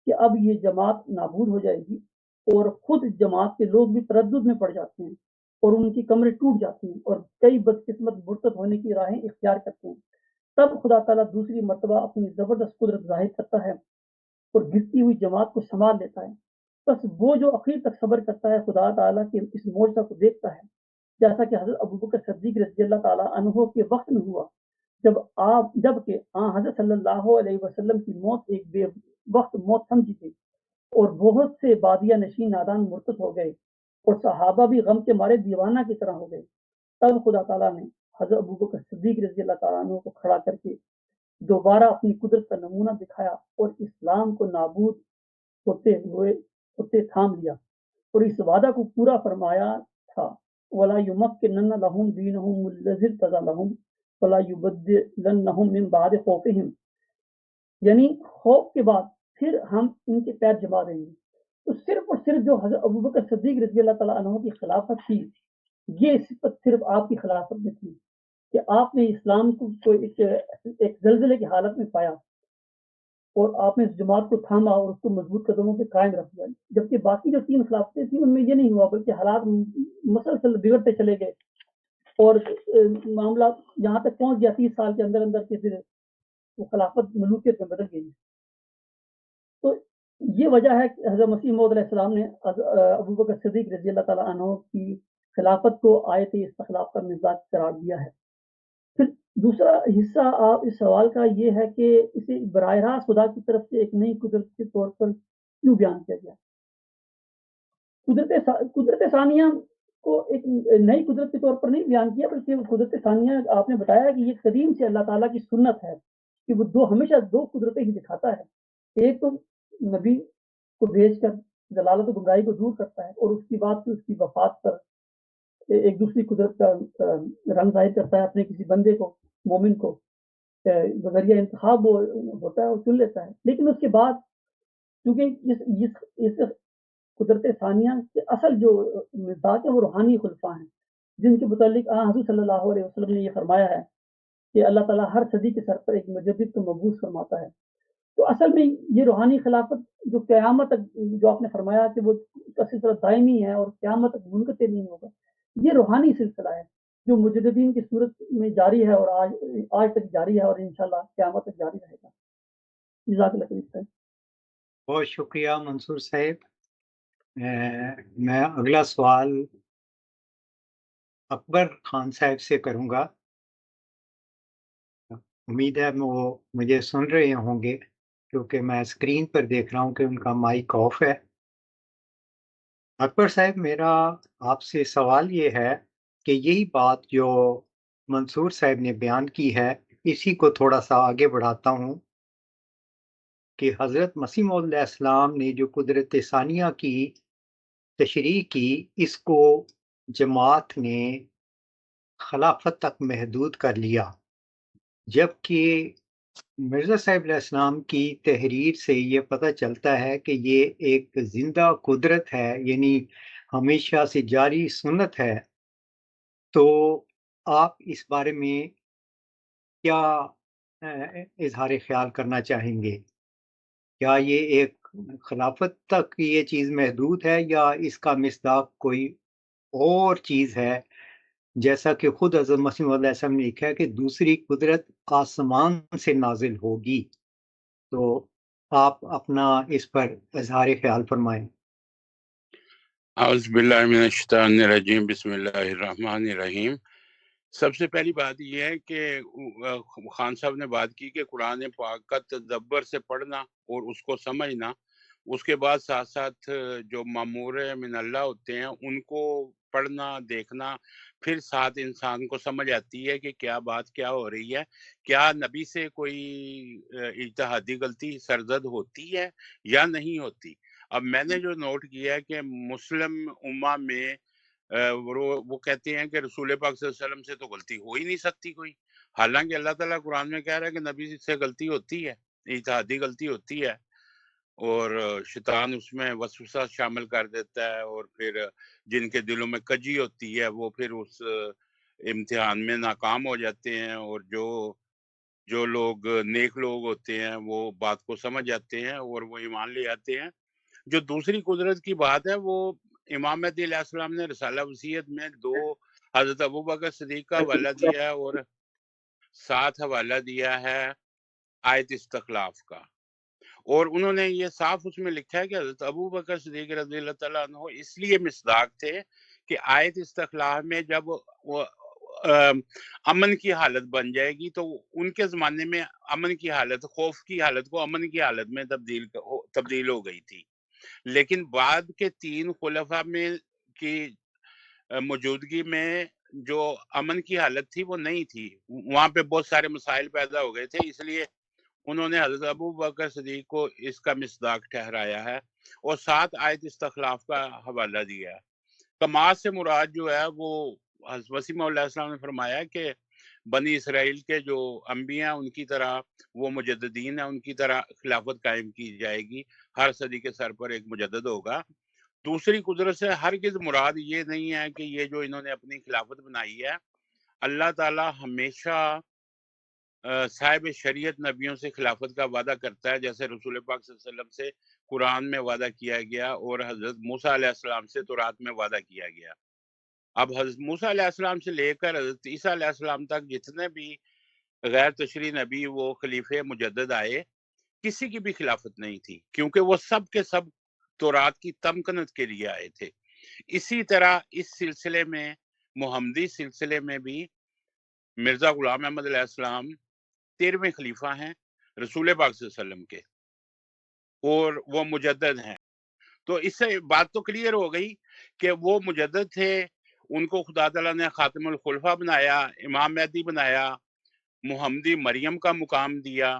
کہ اب یہ جماعت نابود ہو جائے گی، اور خود جماعت کے لوگ بھی تردد میں پڑ جاتے ہیں اور ان کی کمریں ٹوٹ جاتی ہیں اور کئی بدقسمت مرتد ہونے کی راہیں اختیار کرتے ہیں۔ تب خدا تعالیٰ دوسری مرتبہ اپنی زبردست قدرت ظاہر کرتا ہے اور گرتی ہوئی جماعت کو سنبھال لیتا ہے۔ بس وہ جو اخیر تک صبر کرتا ہے خدا تعالیٰ کے اس معجزہ کو دیکھتا ہے، جیسا کہ حضرت ابوبکر صدیق رضی اللہ تعالیٰ عنہ کے وقت میں ہوا، جب کہ حضرت صلی اللہ علیہ وسلم کی موت ایک بے وقت موت سمجھی تھی اور بہت سے بادیہ نشین نادان مرتد ہو گئے اور صحابہ بھی غم کے مارے دیوانہ کی طرح ہو گئے، تب خدا تعالیٰ نے حضرت ابوبکر صدیق رضی اللہ تعالیٰ عنہ کو کھڑا کر کے دوبارہ اپنی قدرت کا نمونہ دکھایا اور اسلام کو نابود ہوتے تھام لیا اور اس وعدہ کو پورا فرمایا تھا، وَلَا يُمَكِّنَنَّ لَهُمْ دِينَهُمُ الَّذِي ارْتَضَىٰ لَهُمْ وَلَا يُبَدِّلَنَّهُم مِّن بَعْدِ خَوْفِهِمْ، یعنی خوف کے بعد پھر ہم ان کے پیر جما دیں گے۔ تو صرف اور صرف جو حضرت ابوبکر صدیق رضی اللہ تعالیٰ عنہ کی خلافت تھی، یہ صفت صرف آپ کی خلافت میں تھی کہ آپ نے اسلام کو ایک زلزلے کی حالت میں پایا اور آپ نے اس جماعت کو تھاما اور اس کو مضبوط قدموں پہ قائم رکھ دیا، جبکہ باقی جو 3 خلافتیں تھیں ان میں یہ نہیں ہوا، بلکہ حالات مسلسل بگڑتے چلے گئے اور معاملہ یہاں تک پہنچ گیا 30 سال کے اندر اندر کہ پھر وہ خلافت ملوکیت میں بدل گئی۔ تو یہ وجہ ہے کہ حضرت مسیح موعود علیہ السلام نے ابوبکر صدیق رضی اللہ تعالیٰ عنہ کی خلافت کو آیت استخلاف کا مزاج قرار دیا ہے۔ پھر دوسرا حصہ آپ اس سوال کا یہ ہے کہ اسے براہ راست خدا کی طرف سے ایک نئی قدرت کے طور پر کیوں بیان کیا گیا؟ قدرت ثانیہ کو ایک نئی قدرت کے طور پر نہیں بیان کیا، بلکہ قدرت ثانیہ آپ نے بتایا کہ یہ قدیم سے اللہ تعالیٰ کی سنت ہے کہ وہ ہمیشہ دو قدرتیں ہی دکھاتا ہے، ایک تو نبی کو بھیج کر ضلالت و گمراہی کو دور کرتا ہے اور اس کی بعد اس کی وفات پر ایک دوسری قدرت کا رنگ ظاہر کرتا ہے، اپنے کسی بندے کو، مومن کو بذریعہ انتخاب وہ ہوتا ہے، وہ چن لیتا ہے۔ لیکن اس کے بعد کیونکہ اس قدرت ثانیہ کے اصل جو مزاج ہے وہ روحانی خلفاء ہیں، جن کے متعلق حضور صلی اللہ علیہ وسلم نے یہ فرمایا ہے کہ اللہ تعالیٰ ہر صدی کے سر پر ایک مجدد کو مبعوث فرماتا ہے۔ تو اصل میں یہ روحانی خلافت جو قیامت تک، جو آپ نے فرمایا کہ وہ کا سلسلہ دائمی ہے اور قیامت تک منقطع نہیں ہوگا، یہ روحانی سلسلہ ہے جو مجددین کی صورت میں جاری ہے اور آج تک جاری ہے اور انشاءاللہ قیامت تک جاری رہے گا۔ جزاک اللہ خیر۔ بہت شکریہ منصور صاحب۔ میں اگلا سوال اکبر خان صاحب سے کروں گا، امید ہے وہ مجھے سن رہے ہوں گے کیونکہ میں اسکرین پر دیکھ رہا ہوں کہ ان کا مائک آف ہے۔ اکبر صاحب، میرا آپ سے سوال یہ ہے کہ یہی بات جو منصور صاحب نے بیان کی ہے، اسی کو تھوڑا سا آگے بڑھاتا ہوں کہ حضرت مسیح موعود علیہ السلام نے جو قدرت ثانیہ کی تشریح کی، اس کو جماعت نے خلافت تک محدود کر لیا، جبکہ مرزا صاحب علیہ السلام کی تحریر سے یہ پتہ چلتا ہے کہ یہ ایک زندہ قدرت ہے، یعنی ہمیشہ سے جاری سنت ہے۔ تو آپ اس بارے میں کیا اظہار خیال کرنا چاہیں گے؟ کیا یہ ایک خلافت تک یہ چیز محدود ہے یا اس کا مصداق کوئی اور چیز ہے جیسا کہ خود حضرت مسیح موعود علیہ السلام نے لکھا ہے کہ دوسری قدرت آسمان سے نازل ہوگی۔ تو آپ اپنا اس پر اظہار خیال فرمائیں۔ اعوذ باللہ من الشیطان الرجیم، بسم اللہ الرحمن الرحیم۔ سب سے پہلی بات یہ ہے کہ خان صاحب نے بات کی کہ قرآن پاک کا تدبر سے پڑھنا اور اس کو سمجھنا، اس کے بعد ساتھ ساتھ جو مامور من اللہ ہوتے ہیں ان کو پڑھنا دیکھنا، پھر ساتھ انسان کو سمجھ آتی ہے کہ کیا بات کیا ہو رہی ہے، کیا نبی سے کوئی اجتہادی غلطی سرزد ہوتی ہے یا نہیں ہوتی۔ اب میں نے جو نوٹ کیا ہے کہ مسلم امہ میں وہ کہتے ہیں کہ رسول پاک صلی اللہ علیہ وسلم سے تو غلطی ہو ہی نہیں سکتی کوئی، حالانکہ اللہ تعالیٰ قرآن میں کہہ رہا ہے کہ نبی سے غلطی ہوتی ہے، اجتہادی غلطی ہوتی ہے، اور شیطان اس میں وسوسہ شامل کر دیتا ہے، اور پھر جن کے دلوں میں کجی ہوتی ہے وہ پھر اس امتحان میں ناکام ہو جاتے ہیں، اور جو لوگ نیک لوگ ہوتے ہیں وہ بات کو سمجھ جاتے ہیں اور وہ ایمان لے آتے ہیں۔ جو دوسری قدرت کی بات ہے وہ امام مہدی علیہ السلام نے رسالہ وصیت میں 2 حضرت ابوبکر صدیق کا حوالہ دیا ہے اور ساتھ حوالہ دیا ہے آیت استخلاف کا، اور انہوں نے یہ صاف اس میں لکھا ہے کہ حضرت ابوبکر صدیق رضی اللہ تعالیٰ عنہ اس لیے مصداق تھے کہ آیت استخلاف میں جب وہ امن کی حالت بن جائے گی تو ان کے زمانے میں امن کی حالت، خوف کی حالت کو امن کی حالت میں تبدیل ہو گئی تھی، لیکن بعد کے 3 خلفاء میں کی موجودگی میں جو امن کی حالت تھی وہ نہیں تھی، وہاں پہ بہت سارے مسائل پیدا ہو گئے تھے، اس لیے انہوں نے حضرت ابو بکر صدیق کو اس کا مصداق ٹھہرایا ہے اور ساتھ آیت استخلاف کا حوالہ دیا ہے۔ کماس سے مراد جو ہے وہ حضرت مسیح موعود علیہ السلام نے فرمایا کہ بنی اسرائیل کے جو انبیاء ان کی طرح وہ مجددین ہیں، ان کی طرح خلافت قائم کی جائے گی، ہر صدی کے سر پر ایک مجدد ہوگا۔ دوسری قدرت سے ہرگز مراد یہ نہیں ہے کہ یہ جو انہوں نے اپنی خلافت بنائی ہے، اللہ تعالیٰ ہمیشہ صاحب شریعت نبیوں سے خلافت کا وعدہ کرتا ہے، جیسے رسول پاک صلی اللہ علیہ وسلم سے قرآن میں وعدہ کیا گیا اور حضرت موسیٰ علیہ السلام سے تورات میں وعدہ کیا گیا۔ اب حضرت موسیٰ علیہ السلام سے لے کر حضرت عیسیٰ علیہ السلام تک جتنے بھی غیر تشریع نبی وہ خلیفہ مجدد آئے، کسی کی بھی خلافت نہیں تھی، کیونکہ وہ سب کے سب تورات کی تمکنت کے لیے آئے تھے۔ اسی طرح اس سلسلے میں محمدی سلسلے میں بھی مرزا غلام احمد علیہ السلام 13ویں خلیفہ ہیں رسول پاک صلی اللہ علیہ وسلم کے، اور وہ مجدد ہیں۔ تو اس سے بات تو کلیئر ہو گئی کہ وہ مجدد تھے، ان کو خدا تعالیٰ نے خاتم الخلفاء بنایا، امام مہدی بنایا، محمدی مریم کا مقام دیا،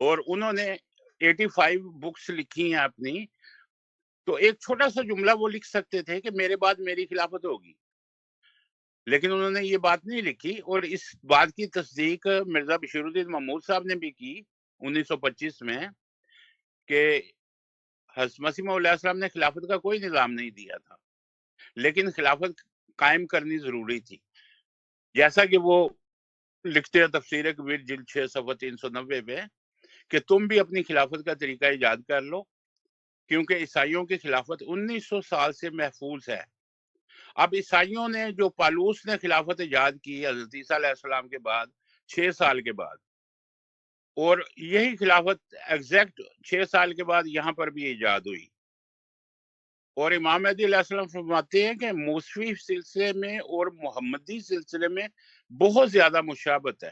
اور انہوں نے 85 بکس لکھی ہیں اپنی۔ تو ایک چھوٹا سا جملہ وہ لکھ سکتے تھے کہ میرے بعد میری خلافت ہوگی، لیکن انہوں نے یہ بات نہیں لکھی، اور اس بات کی تصدیق مرزا بشیر الدین محمود صاحب نے بھی کی 1925 میں کہ حضرت مسیح موعود علیہ السلام نے خلافت کا کوئی نظام نہیں دیا تھا، لیکن خلافت قائم کرنی ضروری تھی، جیسا کہ وہ لکھتے ہیں تفسیر کبیر جلد 6 صفحہ 390 میں کہ تم بھی اپنی خلافت کا طریقہ ایجاد کر لو، کیونکہ عیسائیوں کی خلافت 1900 سال سے محفوظ ہے۔ اب عیسائیوں نے جو پالوس نے خلافت ایجاد کی حضرت عیسیٰ علیہ السلام کے بعد 6 سال کے بعد، اور یہی خلافت ایگزیکٹ 6 سال کے بعد یہاں پر بھی ایجاد ہوئی، اور امام مہدی علیہ السلام فرماتے ہیں کہ موسوی سلسلے میں اور محمدی سلسلے میں بہت زیادہ مشابہت ہے۔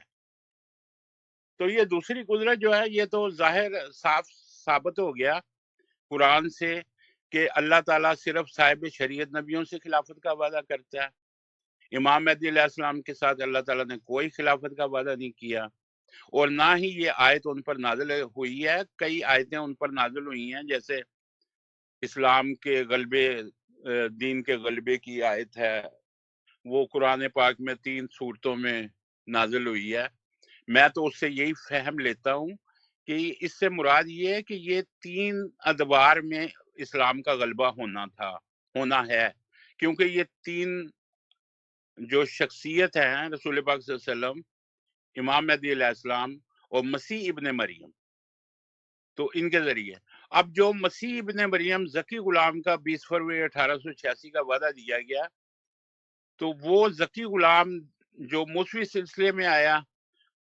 تو یہ دوسری قدرت جو ہے یہ تو ظاہر صاف ثابت ہو گیا قرآن سے کہ اللہ تعالیٰ صرف صاحب شریعت نبیوں سے خلافت کا وعدہ کرتا ہے، امام مہدی علیہ السلام کے ساتھ اللہ تعالیٰ نے کوئی خلافت کا وعدہ نہیں کیا، اور نہ ہی یہ آیت ان پر نازل ہوئی ہے۔ کئی آیتیں ان پر نازل ہوئی ہیں، جیسے اسلام کے غلبے، دین کے غلبے کی آیت ہے، وہ قرآن پاک میں 3 سورتوں میں نازل ہوئی ہے۔ میں تو اس سے یہی فہم لیتا ہوں کہ اس سے مراد یہ ہے کہ یہ 3 ادوار میں اسلام کا غلبہ ہونا ہے، کیونکہ یہ 3 جو شخصیت ہیں رسول پاک صلی اللہ علیہ وسلم، امام مہدی علیہ السلام اور مسیح ابن مریم، تو ان کے ذریعے اب جو مسیح ابن مریم ذکی غلام کا 20 فروری 1886 کا وعدہ دیا گیا، تو وہ ذکی غلام جو موسوی سلسلے میں آیا،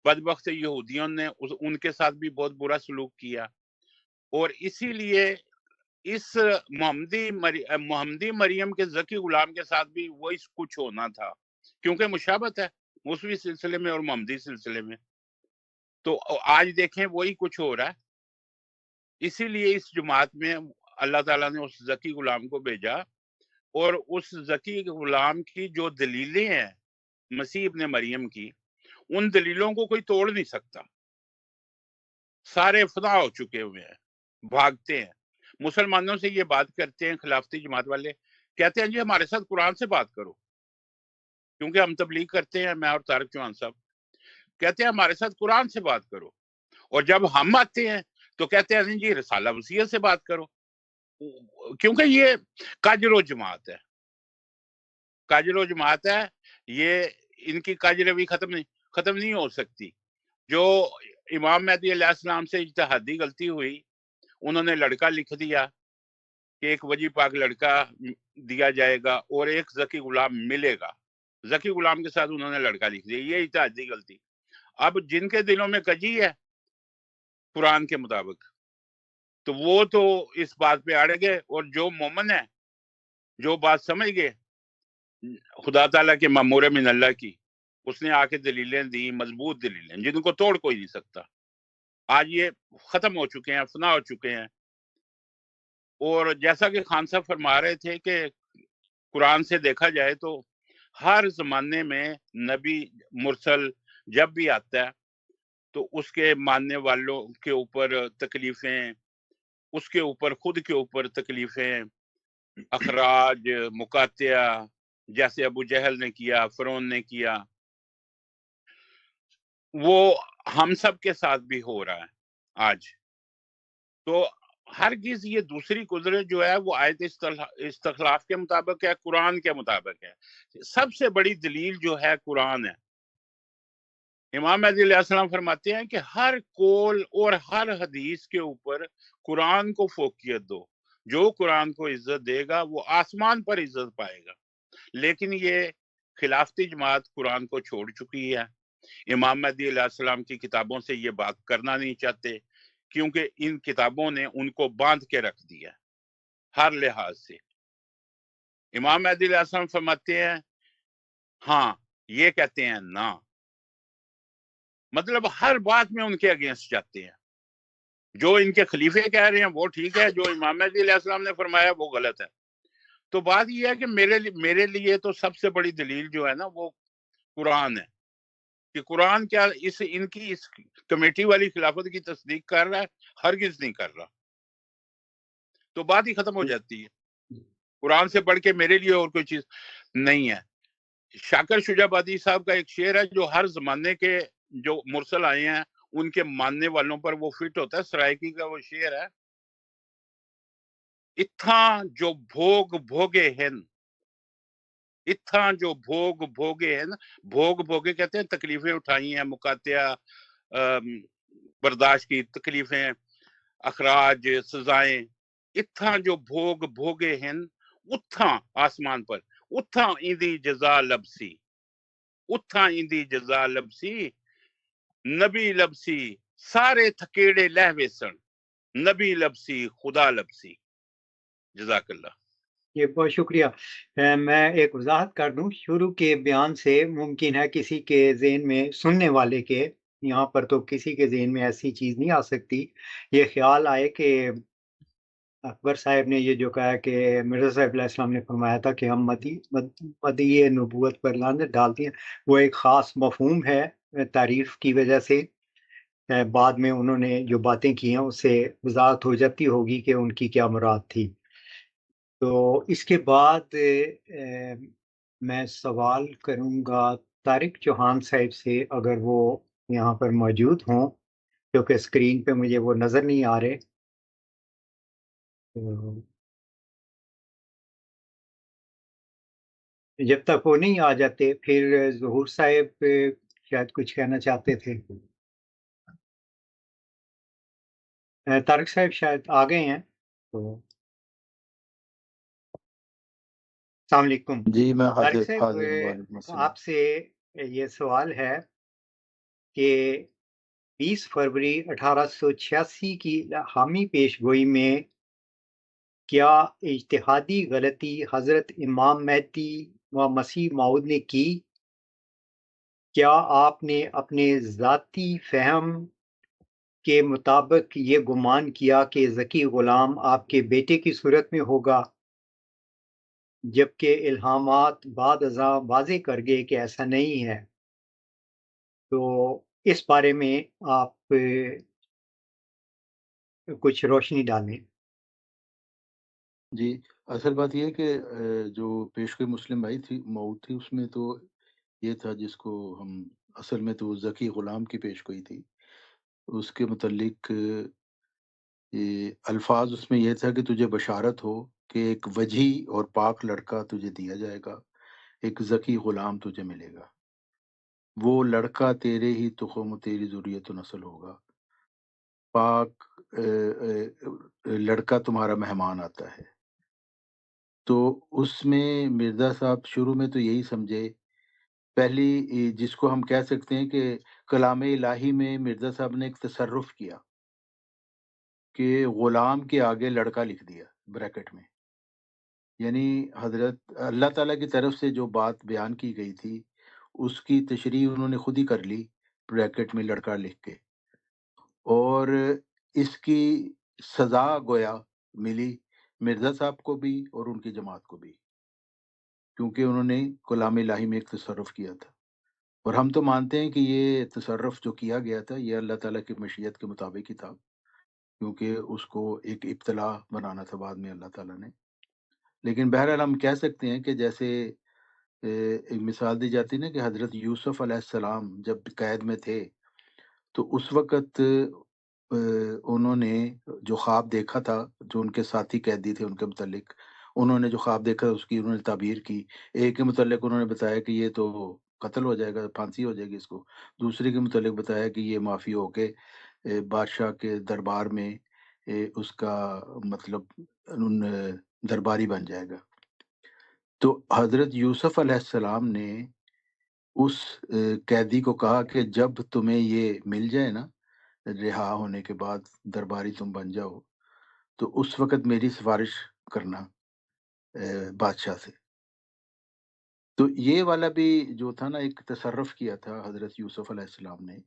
بدبخت یہودیوں نے ان کے ساتھ بھی بہت برا سلوک کیا، اور اسی لیے اس محمدی مریم کے ذکی غلام کے ساتھ بھی وہی کچھ ہونا تھا، کیونکہ مشابہت ہے موسوی سلسلے میں اور محمدی سلسلے میں۔ تو آج دیکھیں وہی کچھ ہو رہا ہے۔ اسی لیے اس جماعت میں اللہ تعالیٰ نے اس ذکی غلام کو بھیجا، اور اس ذکی غلام کی جو دلیلیں ہیں مسیح ابن مریم کی، ان دلیلوں کو کوئی توڑ نہیں سکتا۔ سارے فنا ہو چکے ہوئے ہیں، بھاگتے ہیں۔ مسلمانوں سے یہ بات کرتے ہیں خلافتی جماعت والے، کہتے ہیں جی ہمارے ساتھ قرآن سے بات کرو، کیونکہ ہم تبلیغ کرتے ہیں، میں اور طارق چوہان صاحب کہتے ہیں ہمارے ساتھ قرآن سے بات کرو، اور جب ہم آتے ہیں تو کہتے ہیں جی رسالہ وصیت سے بات کرو، کیونکہ یہ کاجر و جماعت ہے، کاجر و جماعت ہے۔ یہ ان کی کاجروی ختم نہیں ہو سکتی۔ جو امام مہدی علیہ السلام سے اجتہادی غلطی ہوئی، انہوں نے لڑکا لکھ دیا کہ ایک وجی پاک لڑکا دیا جائے گا اور ایک ذکی غلام ملے گا، ذکی غلام کے ساتھ انہوں نے لڑکا لکھ دیا، یہ اجتہادی غلطی۔ اب جن کے دلوں میں کجی ہے قرآن کے مطابق، تو وہ تو اس بات پہ اڑ گئے، اور جو مومن ہے، جو بات سمجھ گئے خدا تعالیٰ کے مامور من اللہ کی، اس نے آ کے دلیلیں دی، مضبوط دلیلیں جن کو توڑ کوئی نہیں سکتا۔ آج یہ ختم ہو چکے ہیں، فنا ہو چکے ہیں۔ اور جیسا کہ خان صاحب فرما رہے تھے کہ قرآن سے دیکھا جائے تو ہر زمانے میں نبی مرسل جب بھی آتا ہے تو اس کے ماننے والوں کے اوپر تکلیفیں، اس کے اوپر خود کے اوپر تکلیفیں، اخراج، مقاطعہ، جیسے ابو جہل نے کیا، فرعون نے کیا، وہ ہم سب کے ساتھ بھی ہو رہا ہے آج۔ تو ہرگز یہ دوسری قدرت جو ہے وہ آیت استخلاف کے مطابق ہے، قرآن کے مطابق ہے۔ سب سے بڑی دلیل جو ہے قرآن ہے۔ امام مہدی علیہ السلام فرماتے ہیں کہ ہر قول اور ہر حدیث کے اوپر قرآن کو فوقیت دو، جو قرآن کو عزت دے گا وہ آسمان پر عزت پائے گا۔ لیکن یہ خلافتی جماعت قرآن کو چھوڑ چکی ہے۔ امام مہدی علیہ السلام کی کتابوں سے یہ بات کرنا نہیں چاہتے، کیونکہ ان کتابوں نے ان کو باندھ کے رکھ دیا ہر لحاظ سے۔ امام مہدی علیہ السلام فرماتے ہیں ہاں، یہ کہتے ہیں نہ، مطلب ہر بات میں ان کے اگینسٹ جاتے ہیں۔ جو ان کے خلیفے کہہ رہے ہیں وہ ٹھیک ہے، جو امام مہدی علیہ السلام نے فرمایا وہ غلط ہے۔ تو بات یہ ہے کہ میرے لیے تو سب سے بڑی دلیل جو ہے نا وہ قرآن ہے، کہ قرآن کیا ان کی اس کمیٹی والی خلافت کی تصدیق کر رہا ہے؟ ہرگز نہیں کر رہا۔ تو بات ہی ختم ہو جاتی ہے۔ قرآن سے پڑھ کے میرے لیے اور کوئی چیز نہیں ہے۔ شاکر شجاع آبادی صاحب کا ایک شعر ہے جو ہر زمانے کے جو مرسل آئے ہیں ان کے ماننے والوں پر وہ فٹ ہوتا ہے۔ سرائکی کا وہ شعر ہے، اتھاں جو بھوگ بھوگے ہن، اتھاں جو بھوگ بھوگے ہن، بھوگ بھوگے کہتے ہیں تکلیفیں اٹھائی ہیں، مقاطعہ برداشت کی، تکلیفیں، اخراج، سزائیں۔ اتھاں جو بھوگ بھوگے ہن، اتھاں آسمان پر، اتھاں ایندی جزا لبسی، اتھاں ایندی جزا لبسی، نبی لبسی سارے تھکیڑے لہوے سن، نبی لبسی خدا لبسی۔ جزاک اللہ۔ یہ بہت شکریہ۔ میں ایک وضاحت کر دوں، شروع کے بیان سے ممکن ہے کسی کے ذہن میں، سننے والے کے، یہاں پر تو کسی کے ذہن میں ایسی چیز نہیں آ سکتی، یہ خیال آئے کہ اکبر صاحب نے یہ جو کہا کہ مرزا صاحب علیہ السلام نے فرمایا تھا کہ ہم مدعی نبوت پر لعنت ڈالتے ہیں، وہ ایک خاص مفہوم ہے تعریف کی وجہ سے۔ بعد میں انہوں نے جو باتیں کی ہیں اس سے وضاحت ہو جاتی ہوگی کہ ان کی کیا مراد تھی۔ تو اس کے بعد میں سوال کروں گا طارق چوہان صاحب سے، اگر وہ یہاں پر موجود ہوں، کیونکہ اسکرین پہ مجھے وہ نظر نہیں آ رہے۔ جب تک وہ نہیں آ جاتے پھر ظہور صاحب شاید کچھ کہنا چاہتے تھے۔ طارق صاحب شاید آ گئے ہیں، تو السلام علیکم جی میں طارق حاضر صاحب حاضر ہوں، وعلیکم السلام۔ آپ سے یہ سوال ہے کہ 20 فروری 1886 کی حامی پیش گوئی میں کیا اجتہادی غلطی حضرت امام مہدی و مسیح موعود نے کی؟ کیا آپ نے اپنے ذاتی فہم کے مطابق یہ گمان کیا کہ ذکی غلام آپ کے بیٹے کی صورت میں ہوگا، جبکہ الہامات بعد ازاں واضح کر گئے کہ ایسا نہیں ہے؟ تو اس بارے میں آپ کچھ روشنی ڈالیں۔ جی اصل بات یہ ہے کہ جو پیشگوئی مسلم بھائی تھی موعود تھی، اس میں تو یہ تھا جس کو ہم اصل میں تو ذکی غلام کی پیشگوئی تھی، اس کے متعلق یہ الفاظ اس میں یہ تھا کہ تجھے بشارت ہو کہ ایک وجی اور پاک لڑکا تجھے دیا جائے گا، ایک ذکی غلام تجھے ملے گا، وہ لڑکا تیرے ہی تخم و تیری ذریت و نسل ہوگا، پاک لڑکا تمہارا مہمان آتا ہے۔ تو اس میں مرزا صاحب شروع میں تو یہی سمجھے، پہلی جس کو ہم کہہ سکتے ہیں کہ کلام الہی میں مرزا صاحب نے ایک تصرف کیا کہ غلام کے آگے لڑکا لکھ دیا بریکٹ میں، یعنی حضرت اللہ تعالیٰ کی طرف سے جو بات بیان کی گئی تھی اس کی تشریح انہوں نے خود ہی کر لی بریکٹ میں لڑکا لکھ کے، اور اس کی سزا گویا ملی مرزا صاحب کو بھی اور ان کی جماعت کو بھی، کیونکہ انہوں نے کلام الہی میں ایک تصرف کیا تھا، اور ہم تو مانتے ہیں کہ یہ تصرف جو کیا گیا تھا یہ اللہ تعالیٰ کی مشیت کے مطابق ہی تھا، کیونکہ اس کو ایک ابتلا بنانا تھا بعد میں اللہ تعالیٰ نے۔ لیکن بہرحال ہم کہہ سکتے ہیں کہ جیسے ایک مثال دی جاتی نا کہ حضرت یوسف علیہ السلام جب قید میں تھے تو اس وقت انہوں نے جو خواب دیکھا تھا، جو ان کے ساتھی قیدی تھے ان کے متعلق انہوں نے جو خواب دیکھا اس کی انہوں نے تعبیر کی، ایک کے متعلق انہوں نے بتایا کہ یہ تو قتل ہو جائے گا، پھانسی ہو جائے گی اس کو، دوسرے کے متعلق بتایا کہ یہ معافی ہو کے بادشاہ کے دربار میں اس کا مطلب درباری بن جائے گا۔ تو حضرت یوسف علیہ السلام نے اس قیدی کو کہا کہ جب تمہیں یہ مل جائے نا، رہا ہونے کے بعد درباری تم بن جاؤ، تو اس وقت میری سفارش کرنا بادشاہ سے۔ تو یہ والا بھی جو تھا نا ایک تصرف کیا تھا حضرت یوسف علیہ السلام نے،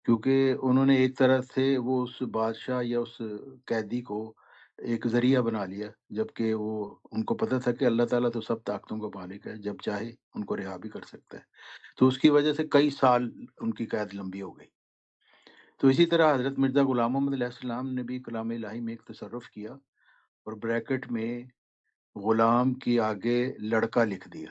کیونکہ انہوں نے ایک طرح سے وہ اس بادشاہ یا اس قیدی کو ایک ذریعہ بنا لیا، جبکہ وہ ان کو پتہ تھا کہ اللہ تعالیٰ تو سب طاقتوں کا مالک ہے، جب چاہے ان کو رہا بھی کر سکتا ہے، تو اس کی وجہ سے کئی سال ان کی قید لمبی ہو گئی۔ تو اسی طرح حضرت مرزا غلام محمد علیہ السلام نے بھی کلام الہی میں ایک تصرف کیا اور بریکٹ میں غلام کی آگے لڑکا لکھ دیا،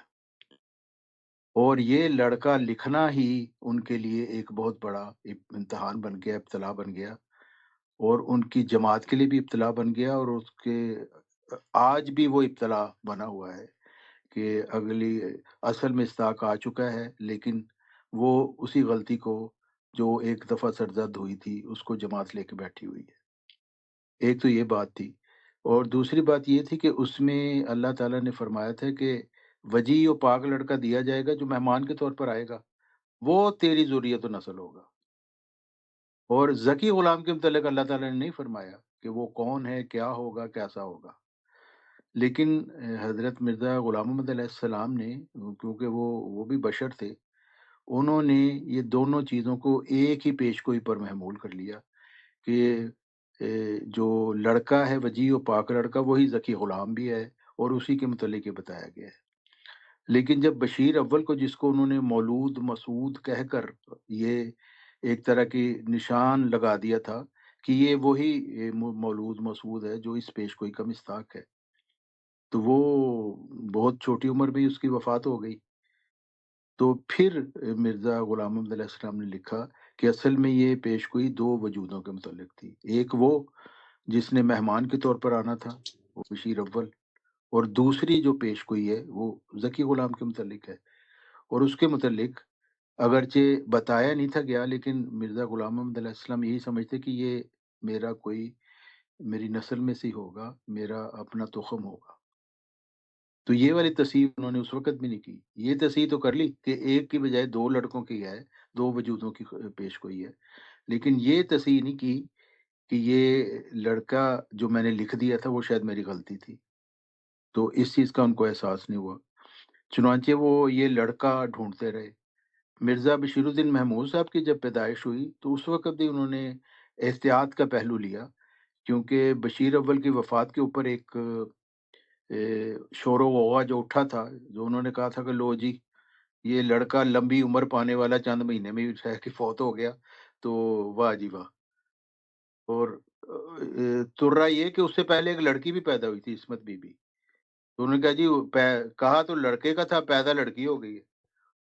اور یہ لڑکا لکھنا ہی ان کے لیے ایک بہت بڑا امتحان بن گیا، ابتلا بن گیا، اور ان کی جماعت کے لیے بھی ابتلا بن گیا، اور اس کے آج بھی وہ ابتلا بنا ہوا ہے کہ اگلی اصل میں استاق آ چکا ہے، لیکن وہ اسی غلطی کو جو ایک دفعہ سرزد ہوئی تھی اس کو جماعت لے کے بیٹھی ہوئی ہے۔ ایک تو یہ بات تھی، اور دوسری بات یہ تھی کہ اس میں اللہ تعالیٰ نے فرمایا تھا کہ وجی و پاک لڑکا دیا جائے گا جو مہمان کے طور پر آئے گا، وہ تیری ذریت و نسل ہوگا، اور ذکی غلام کے متعلق اللہ تعالیٰ نے نہیں فرمایا کہ وہ کون ہے، کیا ہوگا، کیسا ہوگا۔ لیکن حضرت مرزا غلام محمد علیہ السلام نے، کیونکہ وہ بھی بشر تھے، انہوں نے یہ دونوں چیزوں کو ایک ہی پیشگوئی پر محمول کر لیا کہ جو لڑکا ہے وجی و پاک لڑکا وہی ذکی غلام بھی ہے، اور اسی کے متعلق یہ بتایا گیا ہے۔ لیکن جب بشیر اول کو، جس کو انہوں نے مولود مسعود کہہ کر یہ ایک طرح کی نشان لگا دیا تھا کہ یہ وہی مولود مسعود ہے جو اس پیشگوئی کا مستحق ہے، تو وہ بہت چھوٹی عمر میں اس کی وفات ہو گئی۔ تو پھر مرزا غلام محمد علیہ السلام نے لکھا کہ اصل میں یہ پیشگوئی دو وجودوں کے متعلق تھی، ایک وہ جس نے مہمان کے طور پر آنا تھا وہ بشیر اول، اور دوسری جو پیشگوئی ہے وہ ذکی غلام کے متعلق ہے، اور اس کے متعلق اگرچہ بتایا نہیں تھا گیا، لیکن مرزا غلام محمد علیہ السلام یہی سمجھتے کہ یہ میری نسل میں سے ہوگا، میرا اپنا تخم ہوگا۔ تو یہ والی تصحیح انہوں نے اس وقت بھی نہیں کی. یہ تصحیح تو کر لی کہ ایک کی بجائے 2 لڑکوں کی ہے، 2 وجودوں کی پیش گوئی ہے، لیکن یہ تصحیح نہیں کی کہ یہ لڑکا جو میں نے لکھ دیا تھا وہ شاید میری غلطی تھی. تو اس چیز کا ان کو احساس نہیں ہوا. چنانچہ وہ یہ لڑکا ڈھونڈتے رہے. مرزا بشیر الدین محمود صاحب کی جب پیدائش ہوئی تو اس وقت بھی انہوں نے احتیاط کا پہلو لیا، کیونکہ بشیر اول کی وفات کے اوپر ایک شور و غوغا جو اٹھا تھا، جو انہوں نے کہا تھا کہ لو جی یہ لڑکا لمبی عمر پانے والا چند مہینے میں ہے کہ فوت ہو گیا، تو واہ جی واہ. اور ترا یہ کہ اس سے پہلے ایک لڑکی بھی پیدا ہوئی تھی، عصمت بی بی. تو انہوں نے کہا جی کہا تو لڑکے کا تھا، پیدا لڑکی ہو گئی ہے.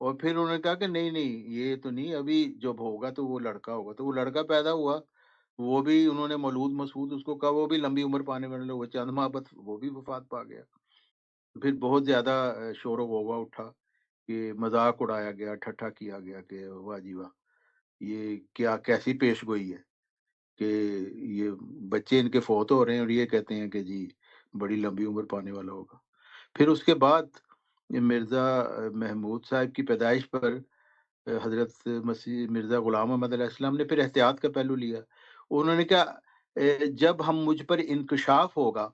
اور پھر انہوں نے کہا کہ نہیں یہ تو نہیں، ابھی جب ہوگا تو وہ لڑکا ہوگا. تو وہ لڑکا پیدا ہوا، وہ بھی انہوں نے مولود مسعود اس کو کہا، وہ بھی لمبی عمر پانے والے ہوئے، چند ماہ بعد وہ بھی وفات پا گیا. پھر بہت زیادہ شور و غوغا اٹھا کہ مذاق اڑایا گیا، ٹھٹھا کیا گیا کہ واہ جی واہ یہ کیا کیسی پیش گوئی ہے کہ یہ بچے ان کے فوت ہو رہے ہیں اور یہ کہتے ہیں کہ جی بڑی لمبی عمر پانے والا ہوگا. پھر اس کے بعد مرزا محمود صاحب کی پیدائش پر حضرت مسیح مرزا غلام محمد علیہ السلام نے پھر احتیاط کا پہلو لیا. انہوں نے کہا جب ہم مجھ پر انکشاف ہوگا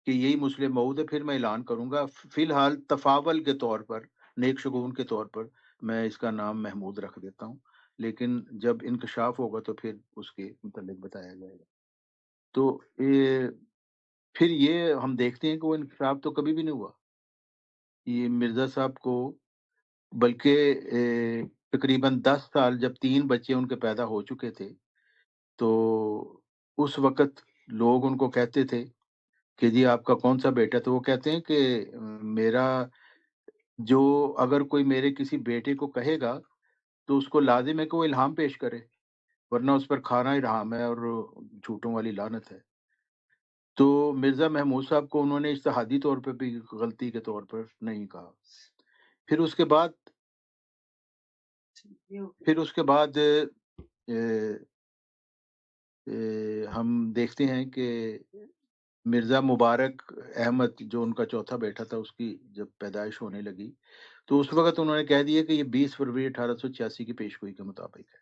کہ یہی مسلم موعود ہے پھر میں اعلان کروں گا، فی الحال تفاول کے طور پر، نیک شگون کے طور پر میں اس کا نام محمود رکھ دیتا ہوں، لیکن جب انکشاف ہوگا تو پھر اس کے متعلق بتایا جائے گا. تو پھر یہ ہم دیکھتے ہیں کہ وہ انکشاف تو کبھی بھی نہیں ہوا. یہ مرزا صاحب کو بلکہ تقریباً 10 سال جب 3 بچے ان کے پیدا ہو چکے تھے تو اس وقت لوگ ان کو کہتے تھے کہ جی آپ کا کون سا بیٹا، تو وہ کہتے ہیں کہ میرا جو اگر کوئی میرے کسی بیٹے کو کہے گا تو اس کو لازم ہے کہ وہ الہام پیش کرے، ورنہ اس پر کھانا حرام ہے اور جھوٹوں والی لعنت ہے. تو مرزا محمود صاحب کو انہوں نے اجتہادی طور پہ بھی غلطی کے طور پر نہیں کہا. پھر اس کے بعد ہم دیکھتے ہیں کہ مرزا مبارک احمد جو ان کا چوتھا بیٹا تھا، اس کی جب پیدائش ہونے لگی تو اس وقت انہوں نے کہہ دیا کہ یہ 20 فروری 1886 کی پیشگوئی کے مطابق ہے.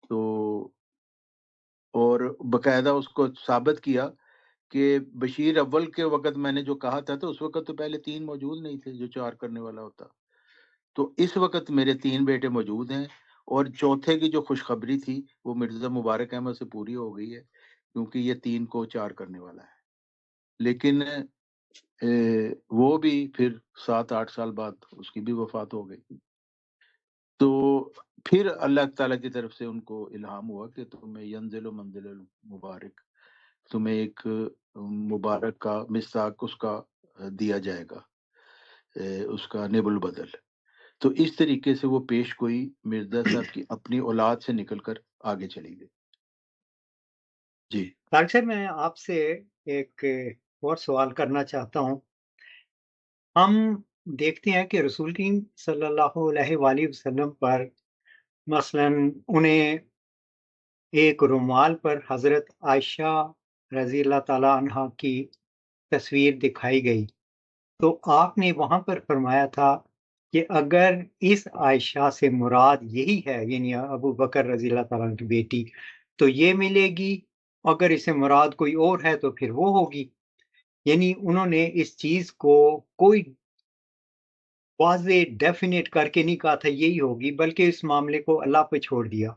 تو اور باقاعدہ اس کو ثابت کیا کہ بشیر اول کے وقت میں نے جو کہا تھا تو اس وقت تو پہلے 3 موجود نہیں تھے جو 4 کرنے والا ہوتا، تو اس وقت میرے 3 بیٹے موجود ہیں، اور چوتھے کی جو خوشخبری تھی وہ مرزا مبارک احمد سے پوری ہو گئی ہے کیونکہ یہ 3 کو 4 کرنے والا ہے. لیکن وہ بھی پھر 7-8 سال بعد اس کی بھی وفات ہو گئی. تو پھر اللہ تعالیٰ کی طرف سے ان کو الہام ہوا کہ تمہیں ینزل و منزل المبارک، تمہیں ایک مبارک کا مستاق اس کا دیا جائے گا، اس کا نب البدل. تو اس طریقے سے وہ پیش گوئی مرزا صاحب کی اپنی اولاد سے نکل کر آگے چلی گئی. جی ڈاکٹر صاحب میں آپ سے ایک اور سوال کرنا چاہتا ہوں. ہم دیکھتے ہیں کہ رسول کریم صلی اللہ علیہ وآلہ وسلم پر مثلاً انہیں ایک رومال پر حضرت عائشہ رضی اللہ تعالیٰ عنہ کی تصویر دکھائی گئی، تو آپ نے وہاں پر فرمایا تھا کہ اگر اس عائشہ سے مراد یہی ہے، یعنی ابو بکر رضی اللہ تعالیٰ عنہ کی بیٹی، تو یہ ملے گی، اگر اس سے مراد کوئی اور ہے تو پھر وہ ہوگی. یعنی انہوں نے اس چیز کو کوئی واضح ڈیفینیٹ کر کے نہیں کہا تھا یہی ہوگی، بلکہ اس معاملے کو اللہ پہ چھوڑ دیا.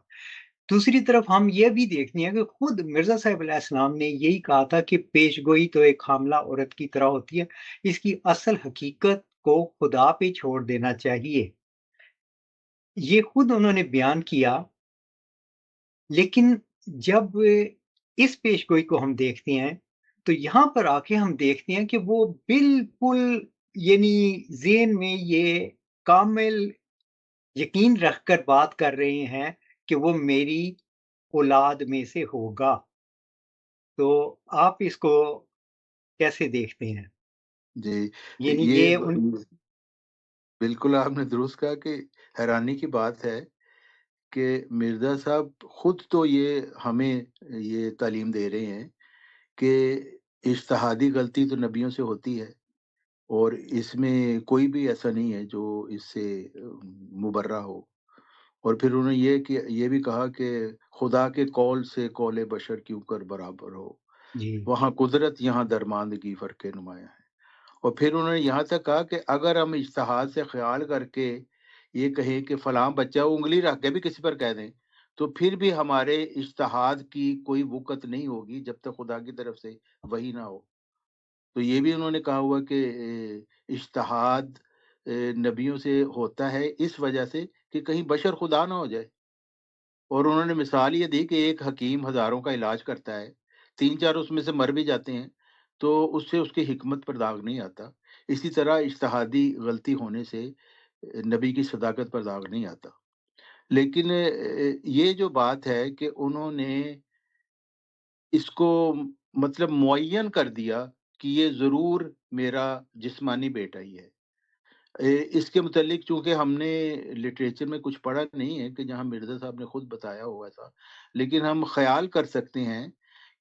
دوسری طرف ہم یہ بھی دیکھتے ہیں کہ خود مرزا صاحب علیہ السلام نے یہی کہا تھا کہ پیش گوئی تو ایک حاملہ عورت کی طرح ہوتی ہے، اس کی اصل حقیقت کو خدا پہ چھوڑ دینا چاہیے. یہ خود انہوں نے بیان کیا. لیکن جب اس پیش گوئی کو ہم دیکھتے ہیں تو یہاں پر آ کے ہم دیکھتے ہیں کہ وہ بالکل یعنی ذہن میں یہ کامل یقین رکھ کر بات کر رہے ہیں کہ وہ میری اولاد میں سے ہوگا. تو آپ اس کو کیسے دیکھتے ہیں؟ جی یعنی یہ یہ بالکل آپ نے درست کہا کہ حیرانی کی بات ہے کہ مرزا صاحب خود تو یہ ہمیں یہ تعلیم دے رہے ہیں کہ اجتہادی غلطی تو نبیوں سے ہوتی ہے، اور اس میں کوئی بھی ایسا نہیں ہے جو اس سے مبرہ ہو۔ اور پھر انہوں نے یہ بھی کہا کہ خدا کے قول سے قول بشر کیوں کر برابر ہو، جی وہاں قدرت یہاں درماندگی فرق نمایاں ہے۔ اور پھر انہوں نے یہاں تک کہا کہ اگر ہم اجتہاد سے خیال کر کے یہ کہیں کہ فلاں بچہ انگلی رکھ کے بھی کسی پر کہہ دیں، تو پھر بھی ہمارے اجتہاد کی کوئی وقت نہیں ہوگی جب تک خدا کی طرف سے وحی نہ ہو۔ تو یہ بھی انہوں نے کہا ہوا کہ اجتہاد نبیوں سے ہوتا ہے اس وجہ سے کہ کہیں بشر خدا نہ ہو جائے۔ اور انہوں نے مثال یہ دی کہ ایک حکیم ہزاروں کا علاج کرتا ہے، 3-4 اس میں سے مر بھی جاتے ہیں تو اس سے اس کی حکمت پر داغ نہیں آتا۔ اسی طرح اجتہادی غلطی ہونے سے نبی کی صداقت پر داغ نہیں آتا۔ لیکن یہ جو بات ہے کہ انہوں نے اس کو مطلب معین کر دیا کہ یہ ضرور میرا جسمانی بیٹا ہی ہے۔ اس کے متعلق چونکہ ہم نے لٹریچر میں کچھ پڑھا نہیں ہے کہ جہاں مرزا صاحب نے خود بتایا ہو ایسا، لیکن ہم خیال کر سکتے ہیں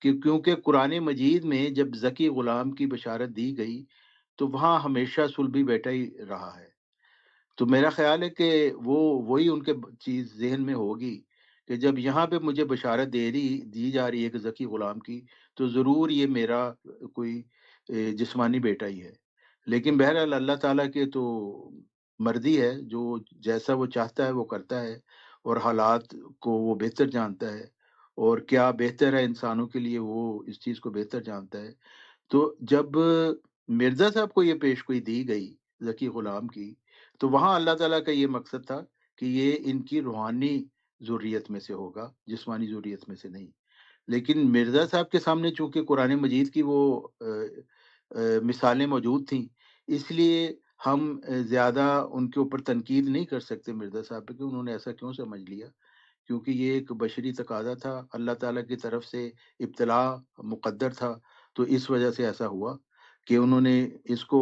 کہ کیونکہ قرآن مجید میں جب ذکی غلام کی بشارت دی گئی تو وہاں ہمیشہ صلبی بیٹا ہی رہا ہے۔ تو میرا خیال ہے کہ وہی ان کے چیز ذہن میں ہوگی کہ جب یہاں پہ مجھے بشارت دی جا رہی ہے کہ ذکی غلام کی، تو ضرور یہ میرا کوئی جسمانی بیٹا ہی ہے۔ لیکن بہرحال اللہ تعالیٰ کے تو مرضی ہے، جو جیسا وہ چاہتا ہے وہ کرتا ہے، اور حالات کو وہ بہتر جانتا ہے، اور کیا بہتر ہے انسانوں کے لیے وہ اس چیز کو بہتر جانتا ہے۔ تو جب مرزا صاحب کو یہ پیشگوئی دی گئی ذکی غلام کی، تو وہاں اللہ تعالیٰ کا یہ مقصد تھا کہ یہ ان کی روحانی ذریت میں سے ہوگا، جسمانی ذریت میں سے نہیں۔ لیکن مرزا صاحب کے سامنے چونکہ قرآن مجید کی وہ مثالیں موجود تھیں، اس لیے ہم زیادہ ان کے اوپر تنقید نہیں کر سکتے مرزا صاحب پہ کہ انہوں نے ایسا کیوں سمجھ لیا، کیونکہ یہ ایک بشری تقاضا تھا، اللہ تعالیٰ کی طرف سے ابتلا مقدر تھا، تو اس وجہ سے ایسا ہوا کہ انہوں نے اس کو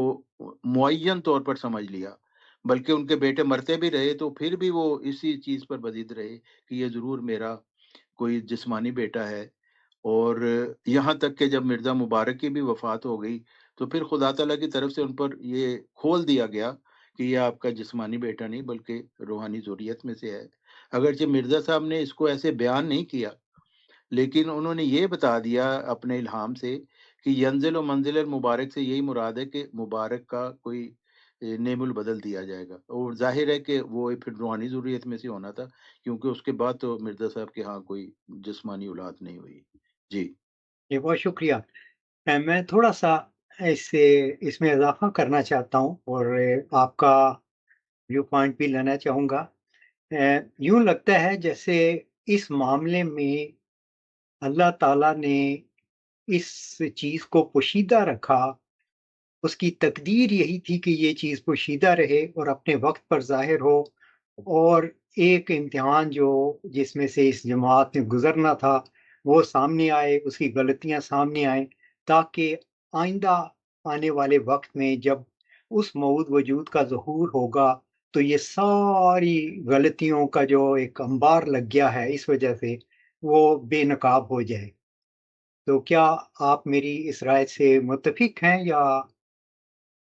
معین طور پر سمجھ لیا۔ بلکہ ان کے بیٹے مرتے بھی رہے تو پھر بھی وہ اسی چیز پر بضد رہے کہ یہ ضرور میرا کوئی جسمانی بیٹا ہے۔ اور یہاں تک کہ جب مرزا مبارک کی بھی وفات ہو گئی تو پھر خدا تعالیٰ کی طرف سے ان پر یہ کھول دیا گیا کہ یہ آپ کا جسمانی بیٹا نہیں بلکہ روحانی ذریت میں سے ہے۔ اگرچہ مرزا صاحب نے اس کو ایسے بیان نہیں کیا، لیکن انہوں نے یہ بتا دیا اپنے الہام سے کہ ینزل و منزل المبارک سے یہی مراد ہے کہ مبارک کا کوئی نعم البدل دیا جائے گا، اور ظاہر ہے کہ وہ پھر روحانی ضروریت میں سے ہونا تھا، کیونکہ اس کے بعد تو مرزا صاحب کے ہاں کوئی جسمانی اولاد نہیں ہوئی۔ جی بہت شکریہ۔ میں تھوڑا سا اس میں اضافہ کرنا چاہتا ہوں اور آپ کا ویو پوائنٹ بھی لینا چاہوں گا۔ یوں لگتا ہے جیسے اس معاملے میں اللہ تعالیٰ نے اس چیز کو پوشیدہ رکھا، اس کی تقدیر یہی تھی کہ یہ چیز پوشیدہ رہے اور اپنے وقت پر ظاہر ہو، اور ایک امتحان جس میں سے اس جماعت نے گزرنا تھا وہ سامنے آئے، اس کی غلطیاں سامنے آئیں، تاکہ آئندہ آنے والے وقت میں جب اس موعود وجود کا ظہور ہوگا تو یہ ساری غلطیوں کا جو ایک انبار لگ گیا ہے اس وجہ سے وہ بے نقاب ہو جائے۔ تو کیا آپ میری اس رائے سے متفق ہیں یا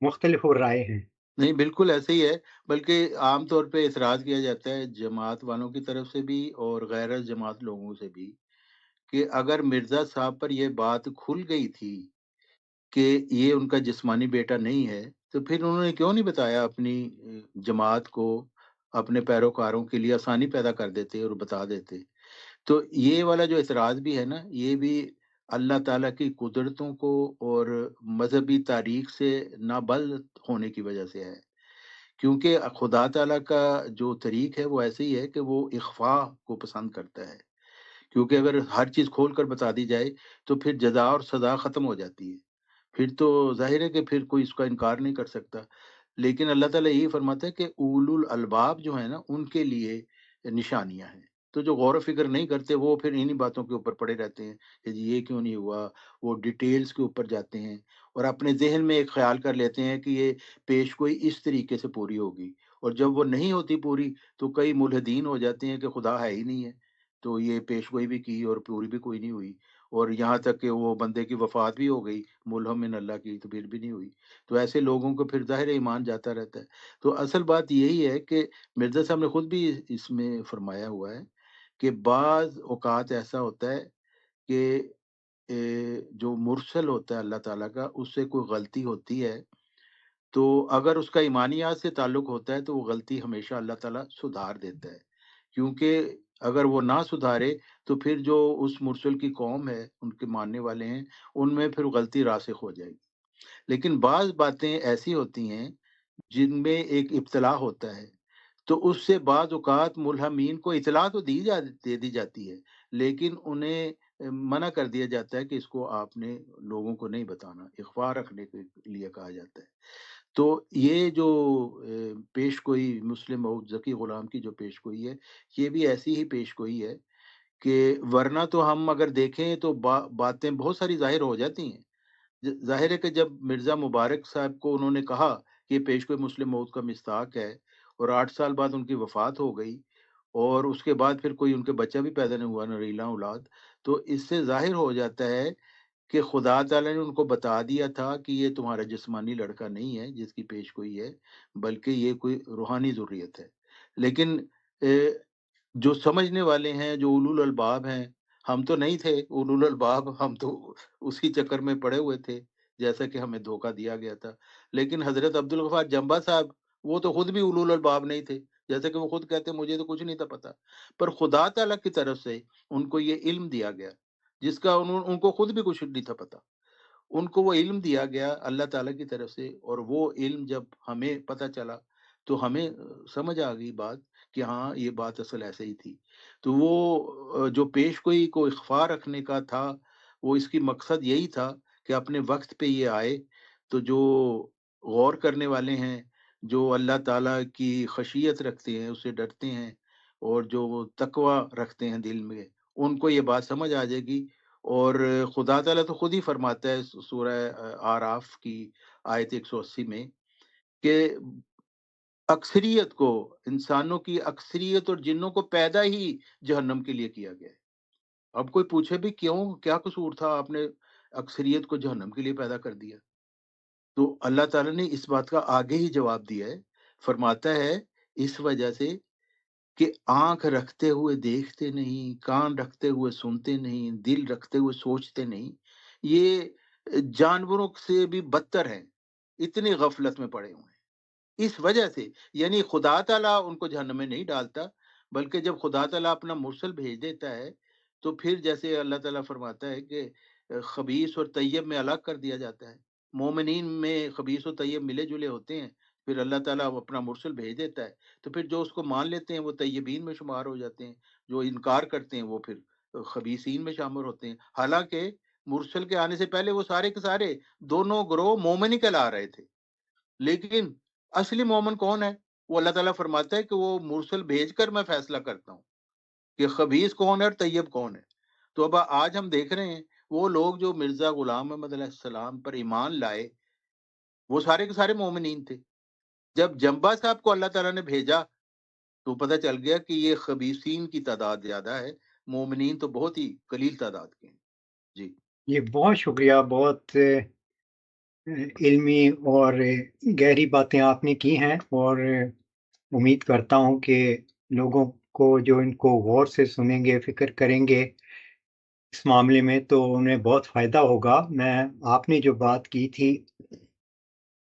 مختلف رائے ہیں؟ نہیں، بالکل ایسے ہی ہے، بلکہ عام طور پہ اعتراض کیا جاتا ہے جماعت والوں کی طرف سے بھی اور غیر جماعت لوگوں سے بھی کہ اگر مرزا صاحب پر یہ بات کھل گئی تھی کہ یہ ان کا جسمانی بیٹا نہیں ہے، تو پھر انہوں نے کیوں نہیں بتایا اپنی جماعت کو، اپنے پیروکاروں کے لیے آسانی پیدا کر دیتے اور بتا دیتے۔ تو یہ والا جو اعتراض بھی ہے نا، یہ بھی اللہ تعالیٰ کی قدرتوں کو اور مذہبی تاریخ سے نابلد ہونے کی وجہ سے ہے، کیونکہ خدا تعالیٰ کا جو طریق ہے وہ ایسے ہی ہے کہ وہ اخفاء کو پسند کرتا ہے، کیونکہ اگر ہر چیز کھول کر بتا دی جائے تو پھر جزا اور سزا ختم ہو جاتی ہے، پھر تو ظاہر ہے کہ پھر کوئی اس کا انکار نہیں کر سکتا۔ لیکن اللہ تعالیٰ یہی فرماتا ہے کہ اولو الالباب جو ہیں نا ان کے لیے نشانیاں ہیں، تو جو غور و فکر نہیں کرتے وہ پھر انہی باتوں کے اوپر پڑے رہتے ہیں کہ جی یہ کیوں نہیں ہوا، وہ ڈیٹیلز کے اوپر جاتے ہیں اور اپنے ذہن میں ایک خیال کر لیتے ہیں کہ یہ پیش گوئی اس طریقے سے پوری ہوگی، اور جب وہ نہیں ہوتی پوری تو کئی ملحدین ہو جاتے ہیں کہ خدا ہے ہی نہیں ہے، تو یہ پیش گوئی بھی کی اور پوری بھی کوئی نہیں ہوئی، اور یہاں تک کہ وہ بندے کی وفات بھی ہو گئی ملہم من اللہ کی، تو پھر بھی نہیں ہوئی. تو ایسے لوگوں کو پھر ظاہر ایمان جاتا رہتا ہے. تو اصل بات یہی ہے کہ مرزا صاحب نے خود بھی اس میں فرمایا ہوا ہے کہ بعض اوقات ایسا ہوتا ہے کہ جو مرسل ہوتا ہے اللہ تعالیٰ کا، اس سے کوئی غلطی ہوتی ہے، تو اگر اس کا ایمانیات سے تعلق ہوتا ہے تو وہ غلطی ہمیشہ اللہ تعالیٰ سدھار دیتا ہے، کیونکہ اگر وہ نہ سدھارے تو پھر جو اس مرسل کی قوم ہے، ان کے ماننے والے ہیں، ان میں پھر غلطی راسخ ہو جائے گی. لیکن بعض باتیں ایسی ہوتی ہیں جن میں ایک ابتلا ہوتا ہے، تو اس سے بعض اوقات ملہمین کو اطلاع تو دے دی جاتی ہے، لیکن انہیں منع کر دیا جاتا ہے کہ اس کو آپ نے لوگوں کو نہیں بتانا، اخفا رکھنے کے لیے کہا جاتا ہے. تو یہ جو پیش گوئی مسلم موعود ذکی غلام کی جو پیش گوئی ہے، یہ بھی ایسی ہی پیش گوئی ہے کہ ورنہ تو ہم اگر دیکھیں تو باتیں بہت ساری ظاہر ہو جاتی ہیں. ظاہر ہے کہ جب مرزا مبارک صاحب کو انہوں نے کہا کہ یہ پیش گوئی مسلم موعود کا مصداق ہے، اور 8 سال بعد ان کی وفات ہو گئی، اور اس کے بعد پھر کوئی ان کے بچہ بھی پیدا نہیں ہوا، نریلا اولاد، تو اس سے ظاہر ہو جاتا ہے کہ خدا تعالیٰ نے ان کو بتا دیا تھا کہ یہ تمہارا جسمانی لڑکا نہیں ہے جس کی پیش گوئی ہے، بلکہ یہ کوئی روحانی ضروریت ہے. لیکن جو سمجھنے والے ہیں، جو اولو الالباب ہیں، ہم تو نہیں تھے اولو الالباب، ہم تو اسی چکر میں پڑے ہوئے تھے جیسا کہ ہمیں دھوکہ دیا گیا تھا. لیکن حضرت عبدالغفار جنبا صاحب وہ تو خود بھی اولو الالباب نہیں تھے، جیسا کہ وہ خود کہتے مجھے تو کچھ نہیں تھا پتا، پر خدا تعالیٰ کی طرف سے ان کو یہ علم دیا گیا جس کا ان کو خود بھی کچھ نہیں تھا پتا. ان کو وہ علم دیا گیا اللہ تعالیٰ کی طرف سے، اور وہ علم جب ہمیں پتہ چلا تو ہمیں سمجھ آ گئی بات کہ ہاں یہ بات اصل ایسے ہی تھی. تو وہ جو پیش گوئی کو اخفا رکھنے کا تھا، وہ اس کی مقصد یہی تھا کہ اپنے وقت پہ یہ آئے تو جو غور کرنے والے ہیں، جو اللہ تعالیٰ کی خشیت رکھتے ہیں، اسے ڈرتے ہیں، اور جو تقوی رکھتے ہیں دل میں، ان کو یہ بات سمجھ آ جائے گی. اور خدا تعالیٰ تو خود ہی فرماتا ہے سورہ آراف کی آیت 180 میں کہ اکثریت کو، انسانوں کی اکثریت اور جنوں کو پیدا ہی جہنم کے لیے کیا گیا ہے. اب کوئی پوچھے بھی کیوں، کیا قصور تھا آپ نے اکثریت کو جہنم کے لیے پیدا کر دیا؟ تو اللہ تعالیٰ نے اس بات کا آگے ہی جواب دیا ہے، فرماتا ہے اس وجہ سے کہ آنکھ رکھتے ہوئے دیکھتے نہیں، کان رکھتے ہوئے سنتے نہیں، دل رکھتے ہوئے سوچتے نہیں، یہ جانوروں سے بھی بدتر ہیں، اتنی غفلت میں پڑے ہوئے ہیں. اس وجہ سے یعنی خدا تعالیٰ ان کو جہنم میں نہیں ڈالتا، بلکہ جب خدا تعالیٰ اپنا مرسل بھیج دیتا ہے تو پھر جیسے اللہ تعالیٰ فرماتا ہے کہ خبیث اور طیب میں الگ کر دیا جاتا ہے. مومنین میں خبیث و طیب ملے جلے ہوتے ہیں، پھر اللہ تعالیٰ اپنا مرسل بھیج دیتا ہے تو پھر جو اس کو مان لیتے ہیں وہ طیبین میں شمار ہو جاتے ہیں، جو انکار کرتے ہیں وہ پھر خبیثین میں شامل ہوتے ہیں. حالانکہ مرسل کے آنے سے پہلے وہ سارے کے سارے دونوں گروہ مومن ہی کہلا رہے تھے. لیکن اصلی مومن کون ہے؟ وہ اللہ تعالیٰ فرماتا ہے کہ وہ مرسل بھیج کر میں فیصلہ کرتا ہوں کہ خبیث کون ہے اور طیب کون ہے. تو اب آج ہم دیکھ رہے ہیں وہ لوگ جو مرزا غلام محمد علیہ السلام پر ایمان لائے وہ سارے کے سارے مومنین تھے. جب جنبا صاحب کو اللہ تعالیٰ نے بھیجا تو پتہ چل گیا کہ یہ خبیثین کی تعداد زیادہ ہے، مومنین تو بہت ہی قلیل تعداد کے ہیں. جی یہ بہت شکریہ، بہت علمی اور گہری باتیں آپ نے کی ہیں، اور امید کرتا ہوں کہ لوگوں کو جو ان کو غور سے سنیں گے، فکر کریں گے اس معاملے میں، تو انہیں بہت فائدہ ہوگا. میں آپ نے جو بات کی تھی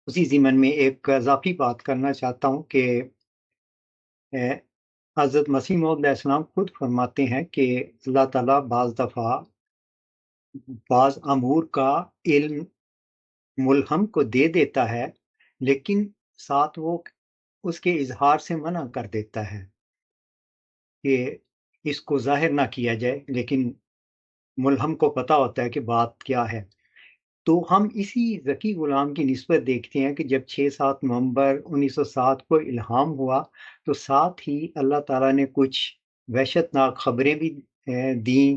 اسی ضمن میں ایک اضافی بات کرنا چاہتا ہوں کہ حضرت مسیح موعود علیہ السلام خود فرماتے ہیں کہ اللہ تعالیٰ بعض دفعہ بعض امور کا علم ملہم کو دے دیتا ہے، لیکن ساتھ وہ اس کے اظہار سے منع کر دیتا ہے کہ اس کو ظاہر نہ کیا جائے، لیکن ملہم کو پتہ ہوتا ہے کہ بات کیا ہے. تو ہم اسی ذکی غلام کی نسبت دیکھتے ہیں کہ جب 6-7 نومبر 1907 کو الہام ہوا تو ساتھ ہی اللہ تعالیٰ نے کچھ وحشت ناک خبریں بھی دیں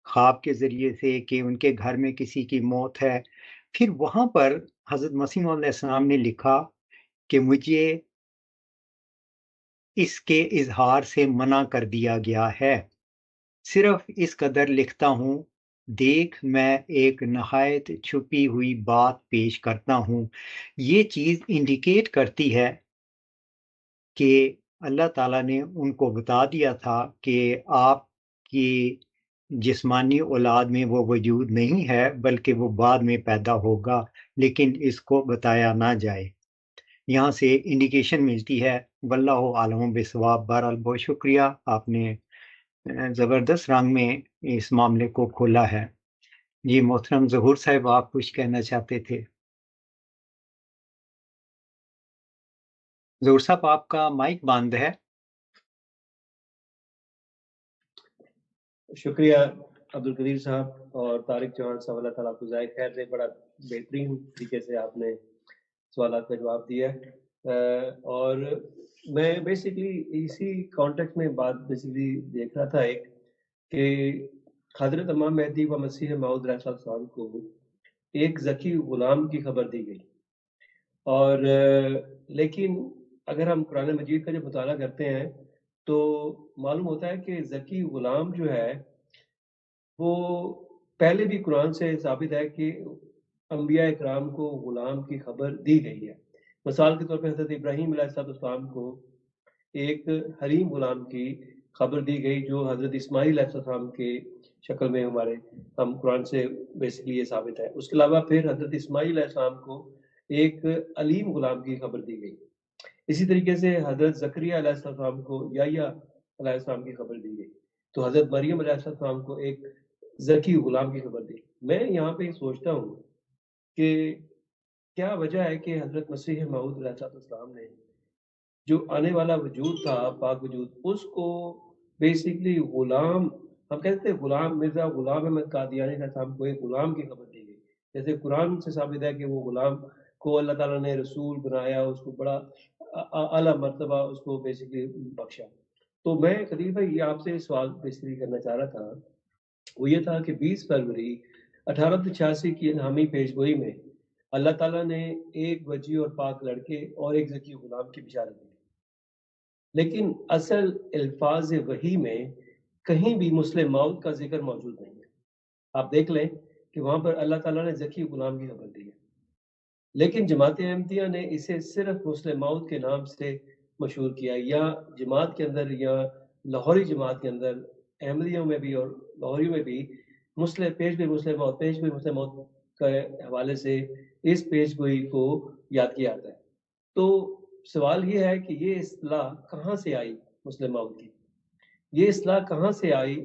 خواب کے ذریعے سے کہ ان کے گھر میں کسی کی موت ہے. پھر وہاں پر حضرت مسیح موعود علیہ السلام نے لکھا کہ مجھے اس کے اظہار سے منع کر دیا گیا ہے. صرف اس قدر لکھتا ہوں، دیکھ میں ایک نہایت چھپی ہوئی بات پیش کرتا ہوں۔ یہ چیز انڈیکیٹ کرتی ہے کہ اللہ تعالیٰ نے ان کو بتا دیا تھا کہ آپ کی جسمانی اولاد میں وہ وجود نہیں ہے، بلکہ وہ بعد میں پیدا ہوگا، لیکن اس کو بتایا نہ جائے۔ یہاں سے انڈیکیشن ملتی ہے۔ واللہ عالم بالصواب۔ بہرحال بہت شکریہ، آپ نے زبردست رنگ میں اس معاملے کو کھولا ہے۔ جی محترم ظہور صاحب، آپ کچھ کہنا چاہتے تھے؟ ظہور صاحب آپ کا مائک بند ہے۔ شکریہ عبدالقدیر صاحب اور طارق چوہان صاحب، اللہ تعالیٰ کو ذائقہ خیر دے۔ بڑا بہترین طریقے سے آپ نے سوالات کا جواب دیا ہے، اور میں بیسکلی اسی کانٹیکٹ میں بات بیسکلی دیکھ رہا تھا ایک کہ حضرت امام مہدی و مسیح موعود علیہ السلام کو ایک ذکی غلام کی خبر دی گئی، اور لیکن اگر ہم قرآن مجید کا جب مطالعہ کرتے ہیں تو معلوم ہوتا ہے کہ ذکی غلام جو ہے وہ پہلے بھی قرآن سے ثابت ہے کہ انبیاء اکرام کو غلام کی خبر دی گئی ہے۔ مثال کے طور پہ حضرت ابراہیم علیہ السلام کو ایک حلیم غلام کی خبر دی گئی، جو حضرت اسماعیل علیہ السلام کے شکل میں ہم قرآن سے بیسکلی یہ ثابت ہے۔ اس کے علاوہ پھر حضرت اسماعیل علیہ السلام کو ایک علیم غلام کی خبر دی گئی۔ اسی طریقے سے حضرت زکریا علیہ السلام کو یحییٰ علیہ السلام کی خبر دی گئی، تو حضرت مریم علیہ السلام کو ایک ذکی غلام کی خبر دی۔ میں یہاں پہ سوچتا ہوں کہ کیا وجہ ہے کہ حضرت مسیح موعود علیہ السلام نے جو آنے والا وجود تھا، پاک وجود، اس کو بیسکلی غلام، ہم کہتے ہیں غلام مرزا غلام احمد قادیانی علیہ السلام کو ایک غلام کی خبر دی گئی۔ جیسے قرآن سے ثابت ہے کہ وہ غلام کو اللہ تعالیٰ نے رسول بنایا، اس کو بڑا اعلیٰ مرتبہ اس کو بیسکلی بخشا۔ تو میں قدیر بھائی یہ آپ سے سوال بیسکلی کرنا چاہ رہا تھا، وہ یہ تھا کہ 20 فروری 1886 کی الہامی پیش گوئی میں اللہ تعالیٰ نے ایک وجی اور پاک لڑکے اور ایک ذکی غلام کی بشارت دی، لیکن اصل الفاظ وحی میں کہیں بھی مسلم موعود کا ذکر موجود نہیں ہے۔ آپ دیکھ لیں کہ وہاں پر اللہ تعالیٰ نے ذکی غلام کی خبر دی ہے، لیکن جماعت احمدیہ نے اسے صرف مسلم موعود کے نام سے مشہور کیا، یا جماعت کے اندر یا لاہوری جماعت کے اندر احمدیوں میں بھی اور لاہوریوں میں بھی پیش مسلم موعود کے حوالے سے اس پیش گوئی کو یاد کیا جاتا ہے۔ تو سوال یہ ہے کہ یہ اصطلاح کہاں سے آئی مسلم موعود کی؟ یہ اصطلاح کہاں سے آئی،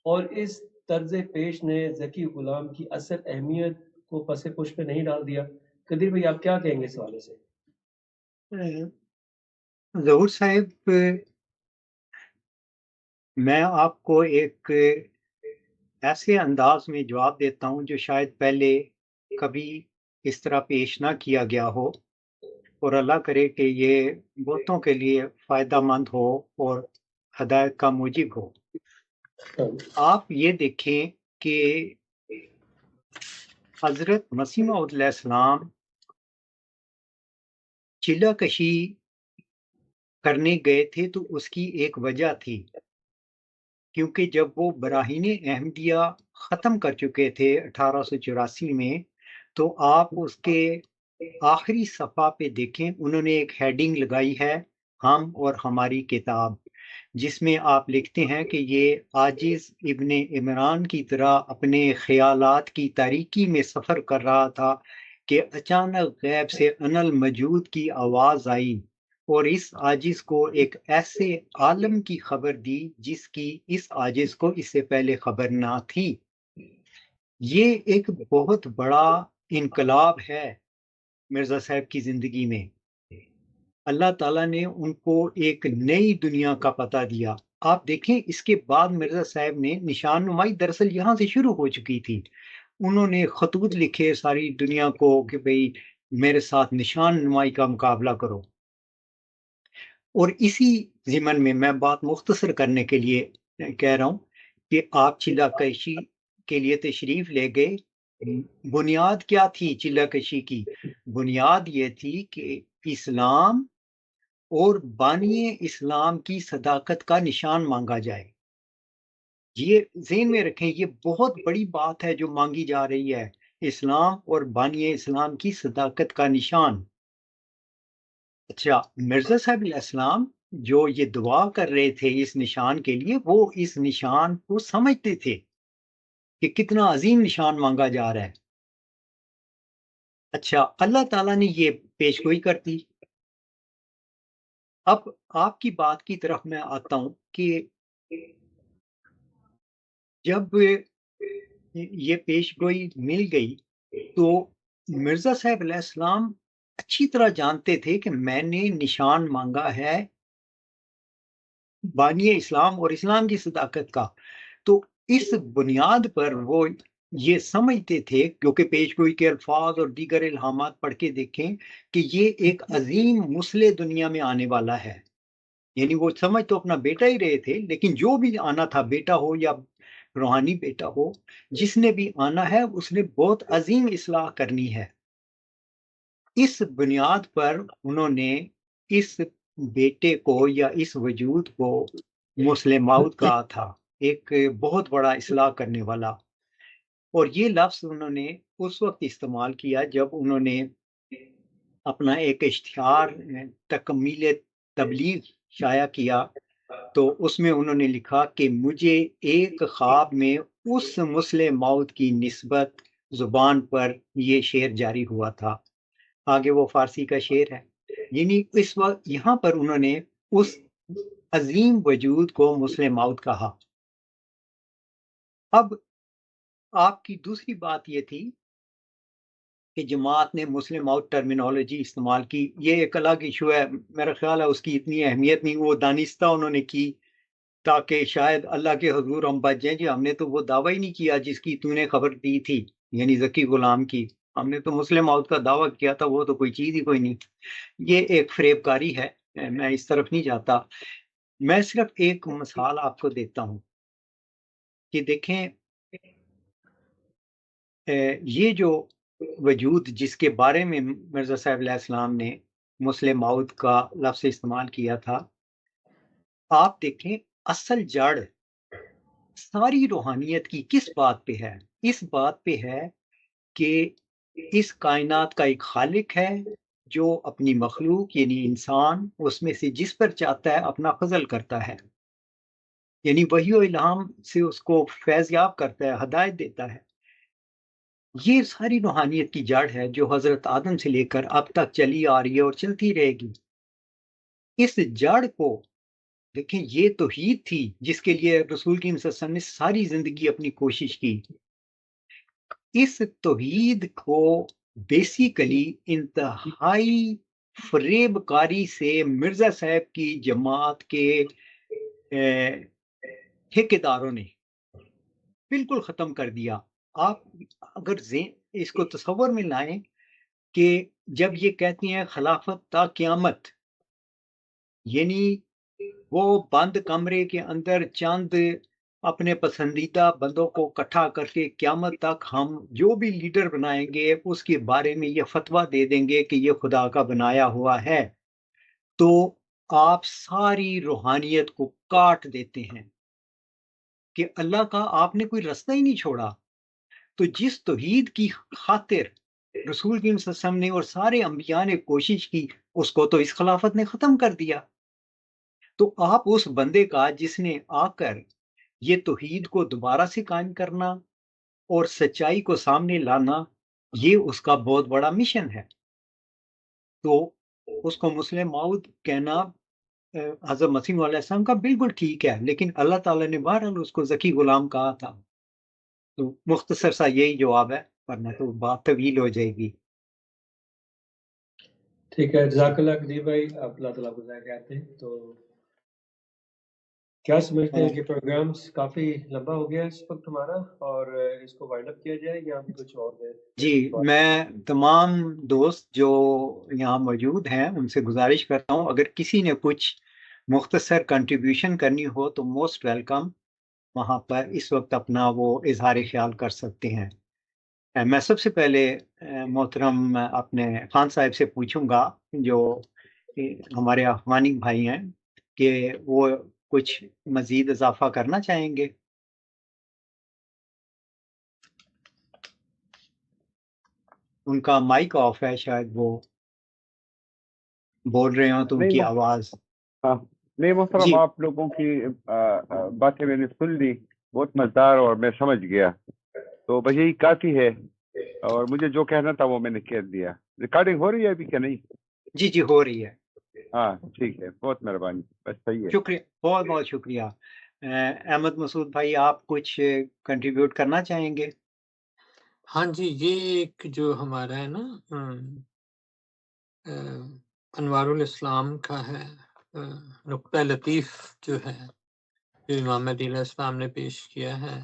اور اس طرز پیش نے ذکی غلام کی اصل اہمیت کو پس پش پہ نہیں ڈال دیا؟ قدیر بھائی آپ کیا کہیں گے اس حوالے سے؟ ظہور صاحب، میں آپ کو ایک ایسے انداز میں جواب دیتا ہوں جو شاید پہلے کبھی اس طرح پیش نہ کیا گیا ہو، اور اللہ کرے کہ یہ بہتوں کے لیے فائدہ مند ہو اور ہدایت کا موجب ہو۔ آپ یہ دیکھیں کہ حضرت مسیح موعود علیہ السلام چلہ کشی کرنے گئے تھے تو اس کی ایک وجہ تھی، کیونکہ جب وہ براہین احمدیہ ختم کر چکے تھے 1884 میں، تو آپ اس کے آخری صفحہ پہ دیکھیں، انہوں نے ایک ہیڈنگ لگائی ہے، ہم اور ہماری کتاب، جس میں آپ لکھتے ہیں کہ یہ عاجز ابن عمران کی طرح اپنے خیالات کی تاریکی میں سفر کر رہا تھا کہ اچانک غیب سے ان الموجود کی آواز آئی اور اس عاجز کو ایک ایسے عالم کی خبر دی جس کی اس عاجز کو اس سے پہلے خبر نہ تھی۔ یہ ایک بہت بڑا انقلاب ہے مرزا صاحب کی زندگی میں۔ اللہ تعالیٰ نے ان کو ایک نئی دنیا کا پتہ دیا۔ آپ دیکھیں اس کے بعد مرزا صاحب نے نشان نمائی دراصل یہاں سے شروع ہو چکی تھی۔ انہوں نے خطوط لکھے ساری دنیا کو کہ بھئی میرے ساتھ نشان نمائی کا مقابلہ کرو، اور اسی ضمن میں بات مختصر کرنے کے لیے کہہ رہا ہوں کہ آپ چلہ کشی کے لیے تشریف لے گئے۔ بنیاد کیا تھی چلہ کشی کی؟ بنیاد یہ تھی کہ اسلام اور بانی اسلام کی صداقت کا نشان مانگا جائے۔ یہ ذہن میں رکھیں، یہ بہت بڑی بات ہے جو مانگی جا رہی ہے، اسلام اور بانی اسلام کی صداقت کا نشان۔ اچھا، مرزا صاحب علیہ السلام جو یہ دعا کر رہے تھے اس نشان کے لیے، وہ اس نشان کو سمجھتے تھے کہ کتنا عظیم نشان مانگا جا رہا ہے۔ اچھا، اللہ تعالیٰ نے یہ پیش گوئی کر دی۔ اب آپ کی بات کی طرف میں آتا ہوں کہ جب یہ پیش گوئی مل گئی تو مرزا صاحب علیہ السلام اچھی طرح جانتے تھے کہ میں نے نشان مانگا ہے بانی اسلام اور اسلام کی صداقت کا، تو اس بنیاد پر وہ یہ سمجھتے تھے، کیونکہ پیش گوئی کے الفاظ اور دیگر الہامات پڑھ کے دیکھیں کہ یہ ایک عظیم مسلح دنیا میں آنے والا ہے، یعنی وہ سمجھ تو اپنا بیٹا ہی رہے تھے، لیکن جو بھی آنا تھا، بیٹا ہو یا روحانی بیٹا ہو، جس نے بھی آنا ہے اس نے بہت عظیم اصلاح کرنی ہے۔ اس بنیاد پر انہوں نے اس بیٹے کو یا اس وجود کو مسلم موعود کہا تھا، ایک بہت بڑا اصلاح کرنے والا۔ اور یہ لفظ انہوں نے اس وقت استعمال کیا جب انہوں نے اپنا ایک اشتہار تکمیل تبلیغ شائع کیا، تو اس میں انہوں نے لکھا کہ مجھے ایک خواب میں اس مسلم موعود کی نسبت زبان پر یہ شعر جاری ہوا تھا۔ آگے وہ فارسی کا شعر ہے، یعنی اس وقت یہاں پر انہوں نے اس عظیم وجود کو مسلم موعود کہا۔ اب آپ کی دوسری بات یہ تھی کہ جماعت نے مسلم موعود ٹرمینالوجی استعمال کی، یہ ایک الگ ایشو ہے، میرا خیال ہے اس کی اتنی اہمیت نہیں، وہ دانستہ انہوں نے کی تاکہ شاید اللہ کے حضور ہم بچ جائیں۔ جی ہم نے تو وہ دعویٰ ہی نہیں کیا جس کی تو نے خبر دی تھی، یعنی ذکی غلام کی، ہم نے تو مسلم موعود کا دعویٰ کیا تھا، وہ تو کوئی چیز ہی کوئی نہیں۔ یہ ایک فریب کاری ہے، میں اس طرف نہیں جاتا۔ میں صرف ایک مثال آپ کو دیتا ہوں کہ دیکھیں یہ جو وجود جس کے بارے میں مرزا صاحب علیہ السلام نے مسلم موعود کا لفظ استعمال کیا تھا، آپ دیکھیں اصل جڑ ساری روحانیت کی کس بات پہ ہے؟ اس بات پہ ہے کہ اس کائنات کا ایک خالق ہے جو اپنی مخلوق یعنی انسان اس میں سے جس پر چاہتا ہے اپنا فضل کرتا ہے، یعنی وحی و الہام سے اس کو فیض یاب کرتا ہے، ہدایت دیتا ہے۔ یہ ساری روحانیت کی جڑ ہے جو حضرت آدم سے لے کر اب تک چلی آ رہی ہے اور چلتی رہے گی۔ اس جڑ کو دیکھیں، یہ توحید تھی جس کے لیے رسول کی صلی اللہ علیہ وسلم نے ساری زندگی اپنی کوشش کی۔ اس توحید کو بیسیکلی انتہائی فریب کاری سے مرزا صاحب کی جماعت کے ٹھیکیداروں نے بالکل ختم کر دیا۔ آپ اگر اس کو تصور میں لائیں کہ جب یہ کہتی ہیں خلافت تا قیامت، یعنی وہ بند کمرے کے اندر چند اپنے پسندیدہ بندوں کو اکٹھا کر کے قیامت تک ہم جو بھی لیڈر بنائیں گے اس کے بارے میں یہ فتویٰ دے دیں گے کہ یہ خدا کا بنایا ہوا ہے، تو آپ ساری روحانیت کو کاٹ دیتے ہیں کہ اللہ کا آپ نے کوئی رستہ ہی نہیں چھوڑا۔ تو جس توحید کی خاطر رسول کی صلی اللہ علیہ وسلم نے اور سارے انبیاء نے کوشش کی، اس کو تو اس خلافت نے ختم کر دیا۔ تو آپ اس بندے کا جس نے آ کر یہ توحید کو دوبارہ سے قائم کرنا اور سچائی کو سامنے لانا، یہ اس کا بہت بڑا مشن ہے، تو اس کو مسلم موعود کہنا حضرت مسیح علیہ السلام کا بالکل ٹھیک ہے، لیکن اللہ تعالیٰ نے بہرحال اس کو ذکی غلام کہا تھا۔ تو مختصر سا یہی جواب ہے، ورنہ تو بات طویل ہو جائے گی۔ ٹھیک ہے، جزاک اللہ قدیر بھائی، آپ اللہ تعالیٰ کو ضائع کہتے ہیں۔ تو کیا سمجھتے ہیں کہ پروگرامز کافی لمبا ہو گیا اس وقت ہمارا، اور اس کو وائنڈ اپ کیا جائے یا ابھی کچھ اور دیر؟ جی، میں تمام دوست جو یہاں موجود ہیں ان سے گزارش کرتا ہوں اگر کسی نے کچھ مختصر کنٹریبیوشن کرنی ہو تو موسٹ ویلکم، وہاں پر اس وقت اپنا وہ اظہار خیال کر سکتے ہیں۔ میں سب سے پہلے محترم اپنے خان صاحب سے پوچھوں گا جو ہمارے افغانی بھائی ہیں کہ وہ کچھ مزید اضافہ کرنا چاہیں گے۔ ان کا مائک آف ہے، شاید وہ بول رہے ہوں تو ان نہیں کی آواز. ہاں نہیں محترم، جی آپ لوگوں کی باتیں میں نے سن لی، بہت مزدار اور میں سمجھ گیا، تو بس یہی کافی ہے، اور مجھے جو کہنا تھا وہ میں نے کہہ دیا۔ ریکارڈنگ ہو رہی ہے ابھی کہ نہیں؟ جی جی ہو رہی ہے. ہاں ٹھیک ہے، بہت مہربانی، بس صحیح ہے۔ شکریہ، بہت بہت شکریہ. احمد مسعود بھائی، آپ کچھ کنٹریبیوٹ کرنا چاہیں گے؟ ہاں جی، یہ ایک جو ہمارا ہے نا انوار الاسلام کا ہے نقطہ لطیف جو ہے، جو امام مہدی علیہ السلام نے پیش کیا ہے،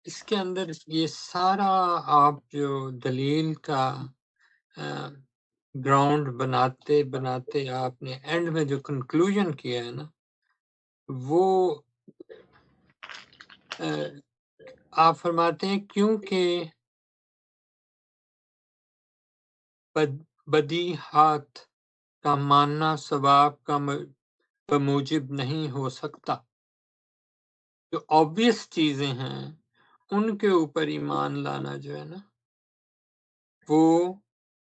اس کے اندر یہ سارا آپ جو دلیل کا گراؤنڈ بناتے بناتے آپ نے اینڈ میں جو کنکلوژن کیا ہے نا، وہ آپ فرماتے ہیں کیونکہ بدیہات کا ماننا ثواب کا بموجب نہیں ہو سکتا۔ جو obvious چیزیں ہیں ان کے اوپر ایمان لانا جو ہے نا، وہ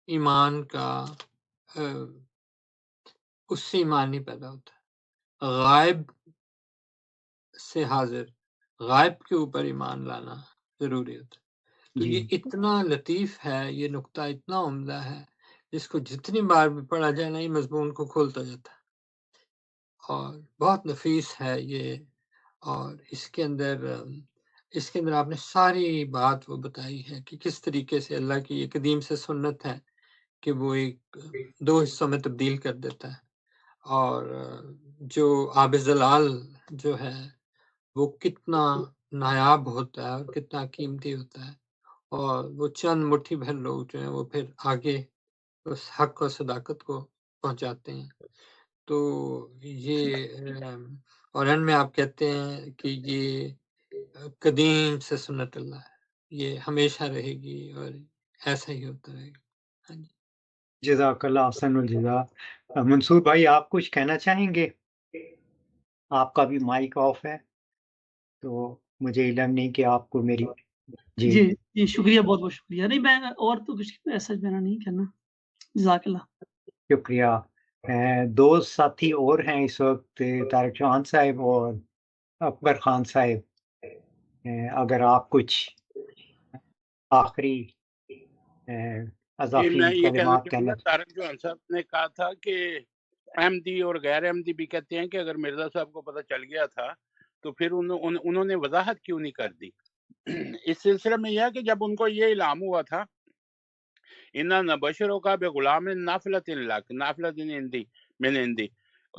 ایمان کا اس سے ایمان نہیں پیدا ہوتا۔ غائب سے حاضر، غائب کے اوپر ایمان لانا ضروری ہوتا ہے۔ تو جی یہ اتنا لطیف ہے، یہ نقطہ اتنا عمدہ ہے، جس کو جتنی بار بھی پڑھا جائے نا، یہ مضمون کو کھولتا جاتا ہے، اور بہت نفیس ہے یہ۔ اور اس کے اندر آپ نے ساری بات وہ بتائی ہے کہ کس طریقے سے اللہ کی یہ قدیم سے سنت ہے کہ وہ ایک دو حصوں میں تبدیل کر دیتا ہے، اور جو آب زلال جو ہے وہ کتنا نایاب ہوتا ہے اور کتنا قیمتی ہوتا ہے، اور وہ چند مٹھی بھر لوگ جو ہیں وہ پھر آگے اس حق اور صداقت کو پہنچاتے ہیں۔ تو یہ اور ان میں آپ کہتے ہیں کہ یہ قدیم سے سنت اللہ ہے، یہ ہمیشہ رہے گی اور ایسا ہی ہوتا رہے گا۔ ہاں جی، جزاک اللہ احسن الجزا. منصور بھائی، آپ کچھ کہنا چاہیں گے؟ آپ کا بھی مائک آف ہے، تو مجھے علم نہیں کہ آپ کو میری. جی جی جی شکریہ، بہت بہت شکریہ. نہیں میں اور تو کچھ ایسا میرا نہیں کرنا. جزاک اللہ. شکریہ. دو ساتھی اور ہیں اس وقت، طارق چوہان صاحب اور اکبر خان صاحب. اگر آپ کچھ آخری جی اضافی میں یہ کہنا کلمات چاہوں گا، کہنا. طارق جوہان صاحب نے کہا تھا کہ احمدی اور غیر احمدی بھی کہتے ہیں کہ اگر مرزا صاحب کو پتہ چل گیا تھا تو پھر انہوں نے وضاحت کیوں نہیں کر دی؟ اس سلسلے میں یہ ہے کہ جب ان کو یہ الہام ہوا تھا اِنَّا نَبَشِّرُکَ بِغُلَامٍ نَافِلَةٍ لَکَ نَافِلَةٍ من عندی،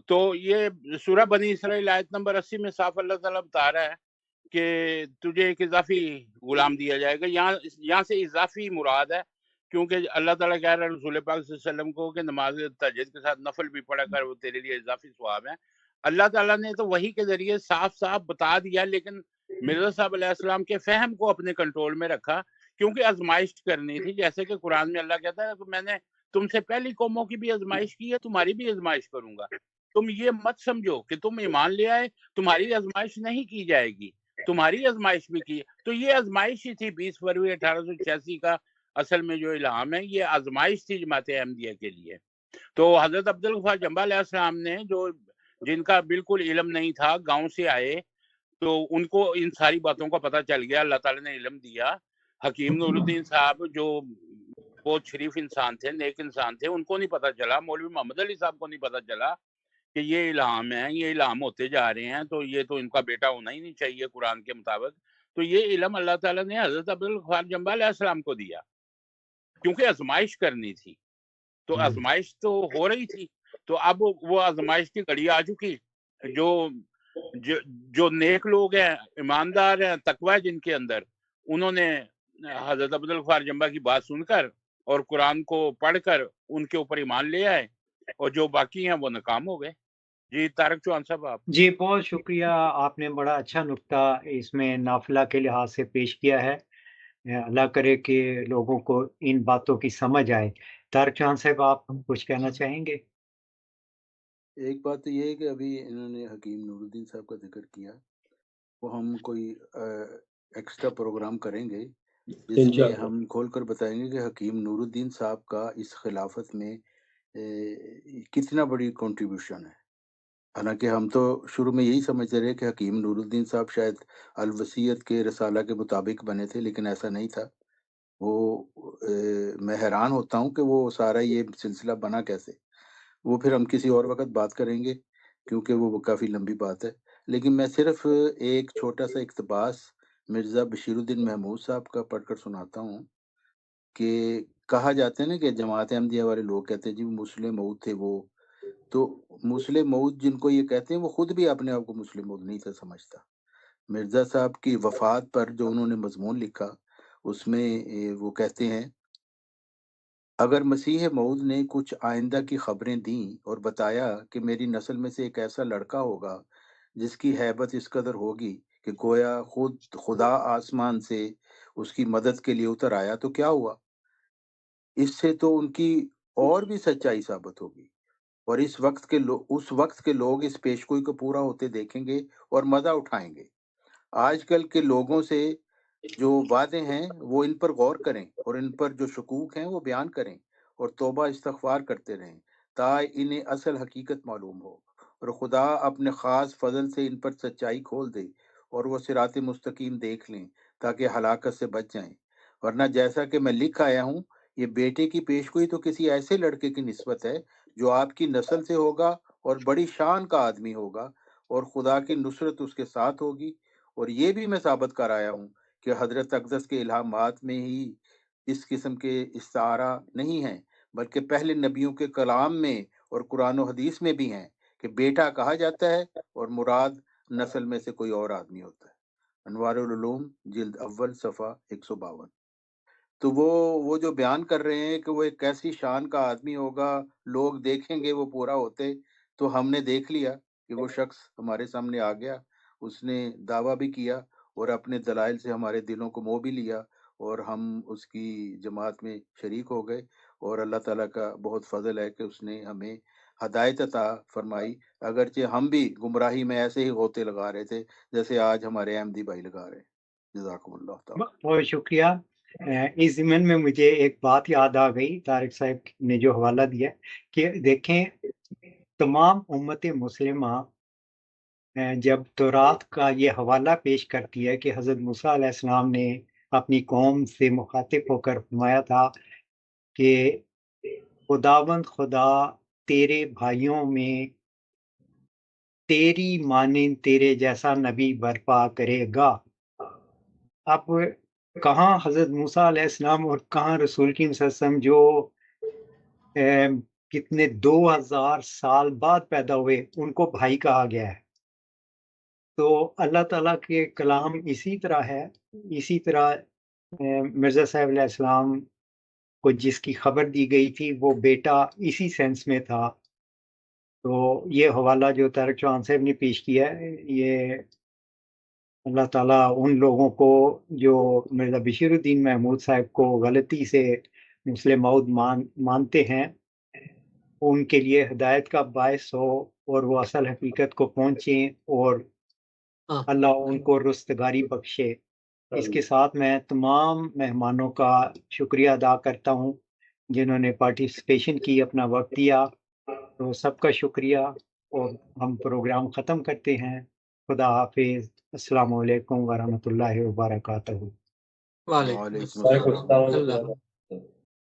تو یہ سورہ بنی اسرائیل آیت نمبر 80 میں صاف اللہ تعالیٰ بتا رہا ہے کہ تجھے ایک اضافی غلام دیا جائے گا۔ یہاں سے اضافی مراد ہے، کیونکہ اللہ تعالیٰ کہہ رہا ہے رسول پاک صلی اللہ علیہ وسلم کو کہ نماز تہجد کے ساتھ نفل بھی پڑھا کر، وہ تیرے لیے اضافی ثواب ہے۔ اللہ تعالیٰ نے تو وحی کے ذریعے صاف صاف بتا دیا، لیکن مرزا صاحب علیہ السلام کے فہم کو اپنے کنٹرول میں رکھا، کیونکہ آزمائش کرنی تھی۔ جیسے کہ قرآن میں اللہ کہتا ہے کہ میں نے تم سے پہلی قوموں کی بھی آزمائش کی ہے، تمہاری بھی آزمائش کروں گا۔ تم یہ مت سمجھو کہ تم ایمان لے آئے تمہاری آزمائش نہیں کی جائے گی، تمہاری آزمائش بھی کی۔ تو یہ آزمائش ہی تھی 20 فروری 1886 کا اصل میں جو الہام ہے، یہ آزمائش تھی جماعت احمدیہ کے لیے۔ تو حضرت عبدالغفار جنبہ علیہ السلام نے، جن کا بالکل علم نہیں تھا، گاؤں سے آئے، تو ان کو ان ساری باتوں کا پتہ چل گیا، اللہ تعالیٰ نے علم دیا۔ حکیم نور الدین صاحب جو بہت شریف انسان تھے، نیک انسان تھے، ان کو نہیں پتہ چلا، مولوی محمد علی صاحب کو نہیں پتہ چلا کہ یہ الہام ہے، یہ الہام ہوتے جا رہے ہیں، تو یہ تو ان کا بیٹا ہونا ہی نہیں چاہیے قرآن کے مطابق۔ تو یہ علم اللہ تعالیٰ نے حضرت عبدالغفار جنبہ علیہ السلام کو دیا، کیونکہ آزمائش کرنی تھی، تو آزمائش تو ہو رہی تھی۔ تو اب وہ آزمائش کی گھڑی آ چکی، جو نیک لوگ ہیں، ایماندار ہیں، تقوی ہے جن کے اندر، انہوں نے حضرت عبدالغفار جنبہ کی بات سن کر اور قرآن کو پڑھ کر ان کے اوپر ایمان لے آئے، اور جو باقی ہیں وہ ناکام ہو گئے۔ جی طارق چوہان صاحب آپ۔ جی بہت شکریہ، آپ نے بڑا اچھا نقطہ اس میں نافلہ کے لحاظ سے پیش کیا ہے. اللہ کرے کہ لوگوں کو ان باتوں کی سمجھ آئے. طارق چوہان صاحب، آپ کچھ کہنا چاہیں گے؟ ایک بات تو یہ ہے کہ ابھی انہوں نے حکیم نور الدین صاحب کا ذکر کیا، وہ ہم کوئی ایکسٹرا پروگرام کریں گے، جس میں انشاءاللہ ہم کھول کر بتائیں گے کہ حکیم نور الدین صاحب کا اس خلافت میں کتنا بڑی کنٹریبیوشن ہے. حالانکہ ہم تو شروع میں یہی سمجھتے رہے کہ حکیم نور الدین صاحب شاید الوصیت کے رسالہ کے مطابق بنے تھے، لیکن ایسا نہیں تھا. وہ میں حیران ہوتا ہوں کہ وہ سارا یہ سلسلہ بنا کیسے. وہ پھر ہم کسی اور وقت بات کریں گے کیونکہ وہ کافی لمبی بات ہے. لیکن میں صرف ایک چھوٹا سا اقتباس مرزا بشیر الدین محمود صاحب کا پڑھ کر سناتا ہوں کہ کہا جاتا ہے نا کہ جماعت احمدیہ والے لوگ کہتے ہیں جی مسلم موعود تھے وہ. تو مسلم موعود جن کو یہ کہتے ہیں وہ خود بھی اپنے آپ کو مسلم موعود نہیں تھا سمجھتا. مرزا صاحب کی وفات پر جو انہوں نے مضمون لکھا اس میں وہ کہتے ہیں اگر مسیح موعود نے کچھ آئندہ کی خبریں دیں اور بتایا کہ میری نسل میں سے ایک ایسا لڑکا ہوگا جس کی ہیبت اس قدر ہوگی کہ گویا خود خدا آسمان سے اس کی مدد کے لیے اتر آیا تو کیا ہوا؟ اس سے تو ان کی اور بھی سچائی ثابت ہوگی اور اس وقت کے لوگ اس پیشگوئی کو پورا ہوتے دیکھیں گے اور مزہ اٹھائیں گے. آج کل کے لوگوں سے جو وعدے ہیں وہ ان پر غور کریں اور ان پر جو شکوک ہیں وہ بیان کریں اور توبہ استغفار کرتے رہیں تاکہ انہیں اصل حقیقت معلوم ہو اور خدا اپنے خاص فضل سے ان پر سچائی کھول دے اور وہ صراط مستقیم دیکھ لیں تاکہ ہلاکت سے بچ جائیں. ورنہ جیسا کہ میں لکھ آیا ہوں یہ بیٹے کی پیشگوئی تو کسی ایسے لڑکے کی نسبت ہے جو آپ کی نسل سے ہوگا اور بڑی شان کا آدمی ہوگا اور خدا کی نصرت اس کے ساتھ ہوگی. اور یہ بھی میں ثابت کر آیا ہوں کہ حضرت اقدس کے الہامات میں ہی اس قسم کے استعارہ نہیں ہیں بلکہ پہلے نبیوں کے کلام میں اور قرآن و حدیث میں بھی ہیں کہ بیٹا کہا جاتا ہے اور مراد نسل میں سے کوئی اور آدمی ہوتا ہے. انوار العلوم جلد اول صفحہ 152. تو وہ جو بیان کر رہے ہیں کہ وہ ایک ایسی شان کا آدمی ہوگا لوگ دیکھیں گے وہ پورا ہوتے. تو ہم نے دیکھ لیا کہ وہ شخص ہمارے سامنے آ گیا. اس نے دعویٰ بھی کیا اور اپنے دلائل سے ہمارے دلوں کو مو بھی لیا اور ہم اس کی جماعت میں شریک ہو گئے. اور اللہ تعالیٰ کا بہت فضل ہے کہ اس نے ہمیں ہدایت عطا فرمائی اگرچہ ہم بھی گمراہی میں ایسے ہی غوطے لگا رہے تھے جیسے آج ہمارے احمدی بھائی لگا رہے ہیں. جزاکم اللہ تعالیٰ. بہت شکریہ. اس ضمن میں مجھے ایک بات یاد آ گئی طارق صاحب نے جو حوالہ دیا کہ دیکھیں تمام امت مسلمہ جب تورات کا یہ حوالہ پیش کرتی ہے کہ حضرت موسیٰ علیہ السلام نے اپنی قوم سے مخاطب ہو کر فرمایا تھا کہ خداوند خدا تیرے بھائیوں میں تیری مانند تیرے جیسا نبی برپا کرے گا. اب کہاں حضرت موسیٰ علیہ السلام اور کہاں رسول کی وسلم جو کتنے 2000 سال بعد پیدا ہوئے ان کو بھائی کہا گیا ہے. تو اللہ تعالیٰ کے کلام اسی طرح ہے. اسی طرح مرزا صاحب علیہ السلام کو جس کی خبر دی گئی تھی وہ بیٹا اسی سینس میں تھا. تو یہ حوالہ جو طارق چوہان صاحب نے پیش کیا ہے یہ اللہ تعالیٰ ان لوگوں کو جو مرزا بشیر الدین محمود صاحب کو غلطی سے مسلم موعود مانتے ہیں ان کے لیے ہدایت کا باعث ہو اور وہ اصل حقیقت کو پہنچیں اور اللہ ان کو رستگاری بخشے. اس کے ساتھ میں تمام مہمانوں کا شکریہ ادا کرتا ہوں جنہوں نے پارٹیسپیشن کی اپنا وقت دیا. تو سب کا شکریہ اور ہم پروگرام ختم کرتے ہیں. خدا حافظ. السلام علیکم ورحمۃ اللہ وبرکاتہ. وعلیکم وعلیکم السلام. السلام. اللہ